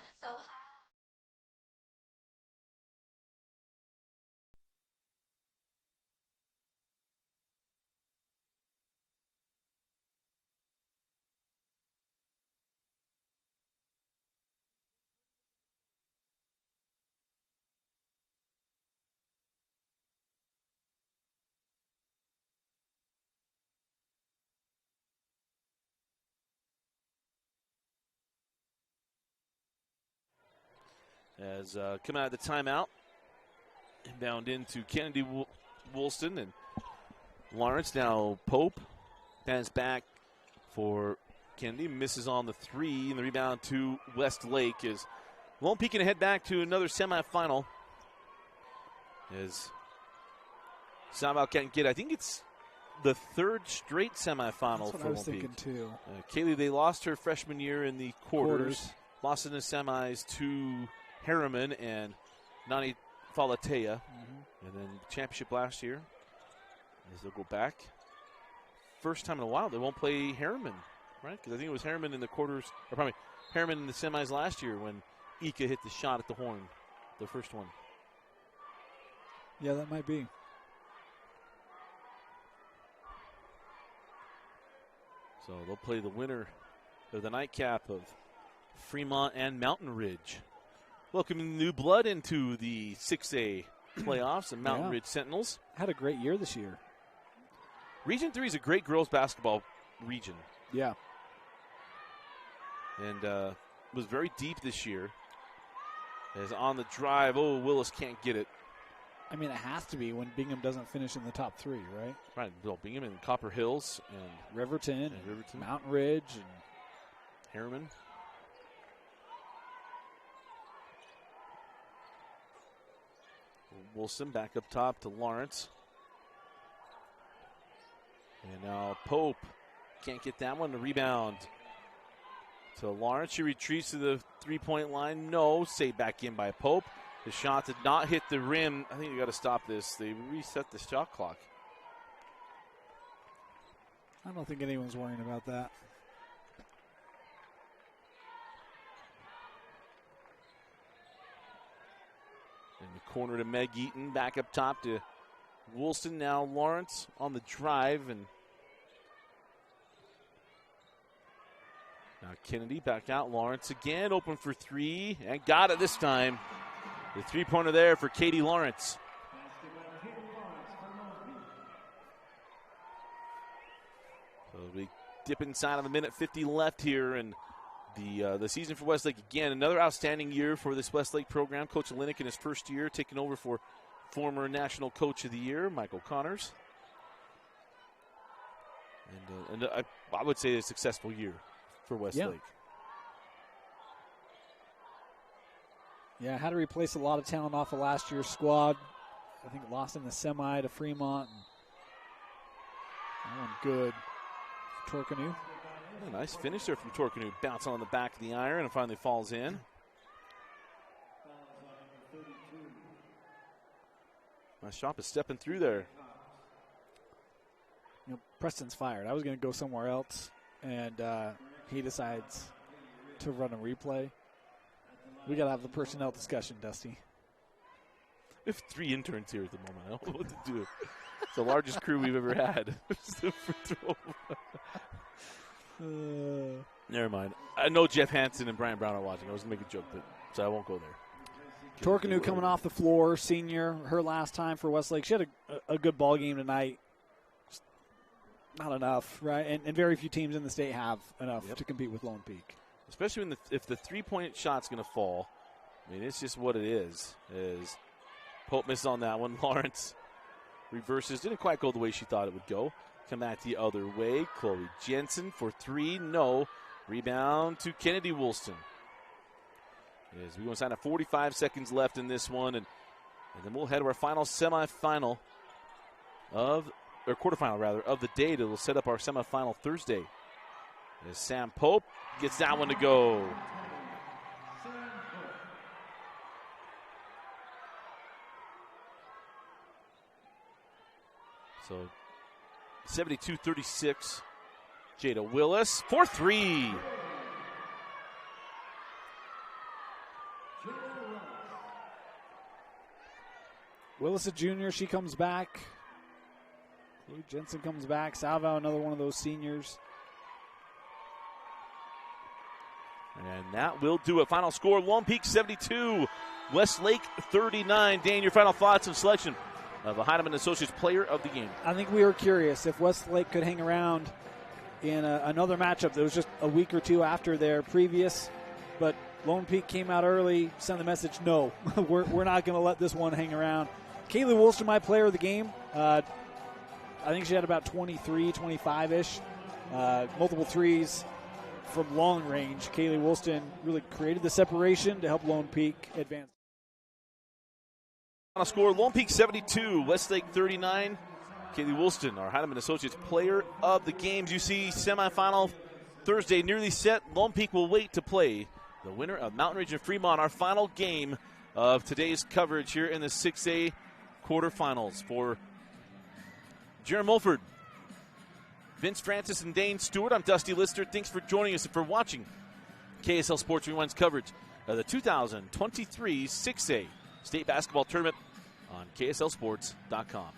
[SPEAKER 1] As coming out of the timeout, inbound into Kennedy Woolston and Lawrence. Now Pope hands back for Kennedy. Misses on the three, and the rebound to Westlake is Lone Peak going to head back to another semifinal. As somehow can't get, I think it's the third straight semifinal for Lone Peak.
[SPEAKER 2] Too.
[SPEAKER 1] Kaylee, they lost her freshman year in the quarters. Lost in the semis to Harriman and Nani Falatea. And then championship last year. As they'll go back. First time in a while they won't play Harriman, right? Because I think it was Harriman in the quarters, or probably Harriman in the semis last year when Ika hit the shot at the horn, the first one.
[SPEAKER 2] Yeah, that might be.
[SPEAKER 1] So they'll play the winner of the nightcap of Fremont and Mountain Ridge. Welcoming new blood into the 6A playoffs and Mountain Ridge Sentinels.
[SPEAKER 2] Had a great year this year.
[SPEAKER 1] Region 3 is a great girls basketball region.
[SPEAKER 2] Yeah.
[SPEAKER 1] And was very deep this year. As on the drive, Willis can't get it.
[SPEAKER 2] I mean, it has to be when Bingham doesn't finish in the top three, right?
[SPEAKER 1] Right, Bill Bingham and Copper Hills and
[SPEAKER 2] Riverton, Mountain Ridge, and
[SPEAKER 1] Harriman. Wilson back up top to Lawrence. And now Pope can't get that one. The rebound to Lawrence. She retreats to the three-point line. No, saved back in by Pope. The shot did not hit the rim. I think you got to stop this. They reset the shot clock.
[SPEAKER 2] I don't think anyone's worrying about that.
[SPEAKER 1] In the corner to Meg Eaton. Back up top to Woolston. Now Lawrence on the drive. And now Kennedy back out. Lawrence again. Open for three. And got it this time. The three-pointer there for Katie Lawrence. So we dip inside of a minute 50 left here, and the season for Westlake again. Another outstanding year for this Westlake program. Coach Linick in his first year, taking over for former National Coach of the Year, Michael Connors. And I would say a successful year for Westlake.
[SPEAKER 2] Yeah, had to replace a lot of talent off of last year's squad. I think lost in the semi to Fremont. That one good. Torcanu.
[SPEAKER 1] A nice finish there from Torcanu. Bounce on the back of the iron and finally falls in. Nice shot is stepping through there.
[SPEAKER 2] You know, Preston's fired. I was going to go somewhere else. And he decides to run a replay. We got to have the personnel discussion, Dusty.
[SPEAKER 1] We have 3 interns here at the moment. I don't know what to do. It's the largest crew we've ever had. Never mind. I know Jeff Hansen and Brian Brown are watching. I was going to make a joke, so I won't go there.
[SPEAKER 2] Torkanu coming off the floor, senior, her last time for Westlake. She had a good ball game tonight. Just not enough, right? And very few teams in the state have enough to compete with Lone Peak.
[SPEAKER 1] Especially if the three-point shot's going to fall. I mean, it's just what it is. Pope misses on that one. Lawrence reverses. Didn't quite go the way she thought it would go. Come back the other way. Chloe Jensen for 3. No. Rebound to Kennedy Woolston. As we want to sign 45 seconds left in this one, and then we'll head to our final quarterfinal of the day that will set up our semifinal Thursday. As Sam Pope gets that one to go. So 72-36. Jada Willis for 3.
[SPEAKER 2] Willis, a junior, she comes back. Chloe Jensen comes back. Salvo, another one of those seniors.
[SPEAKER 1] And that will do it. Final score, Lone Peak 72, Westlake 39. Dan, your final thoughts and selection of the Heinemann Associates Player of the Game.
[SPEAKER 2] I think we were curious if Westlake could hang around in another matchup that was just a week or two after their previous, but Lone Peak came out early, sent the message, no, we're not going to let this one hang around. Kaylee Woolston, my player of the game. I think she had about 23, 25-ish, multiple threes from long range. Kaylee Woolston really created the separation to help Lone Peak advance.
[SPEAKER 1] Final score, Lone Peak 72, Westlake 39. Kaylee Woolston, our Heinemann Associates Player of the Games. You see semifinal Thursday nearly set. Lone Peak will wait to play the winner of Mountain Ridge and Fremont, our final game of today's coverage here in the 6A quarterfinals. For Jaron Mulford, Vince Francis, and Dane Stewart, I'm Dusty Lister. Thanks for joining us and for watching KSL Sports Rewind's coverage of the 2023 6A State Basketball Tournament on KSLSports.com.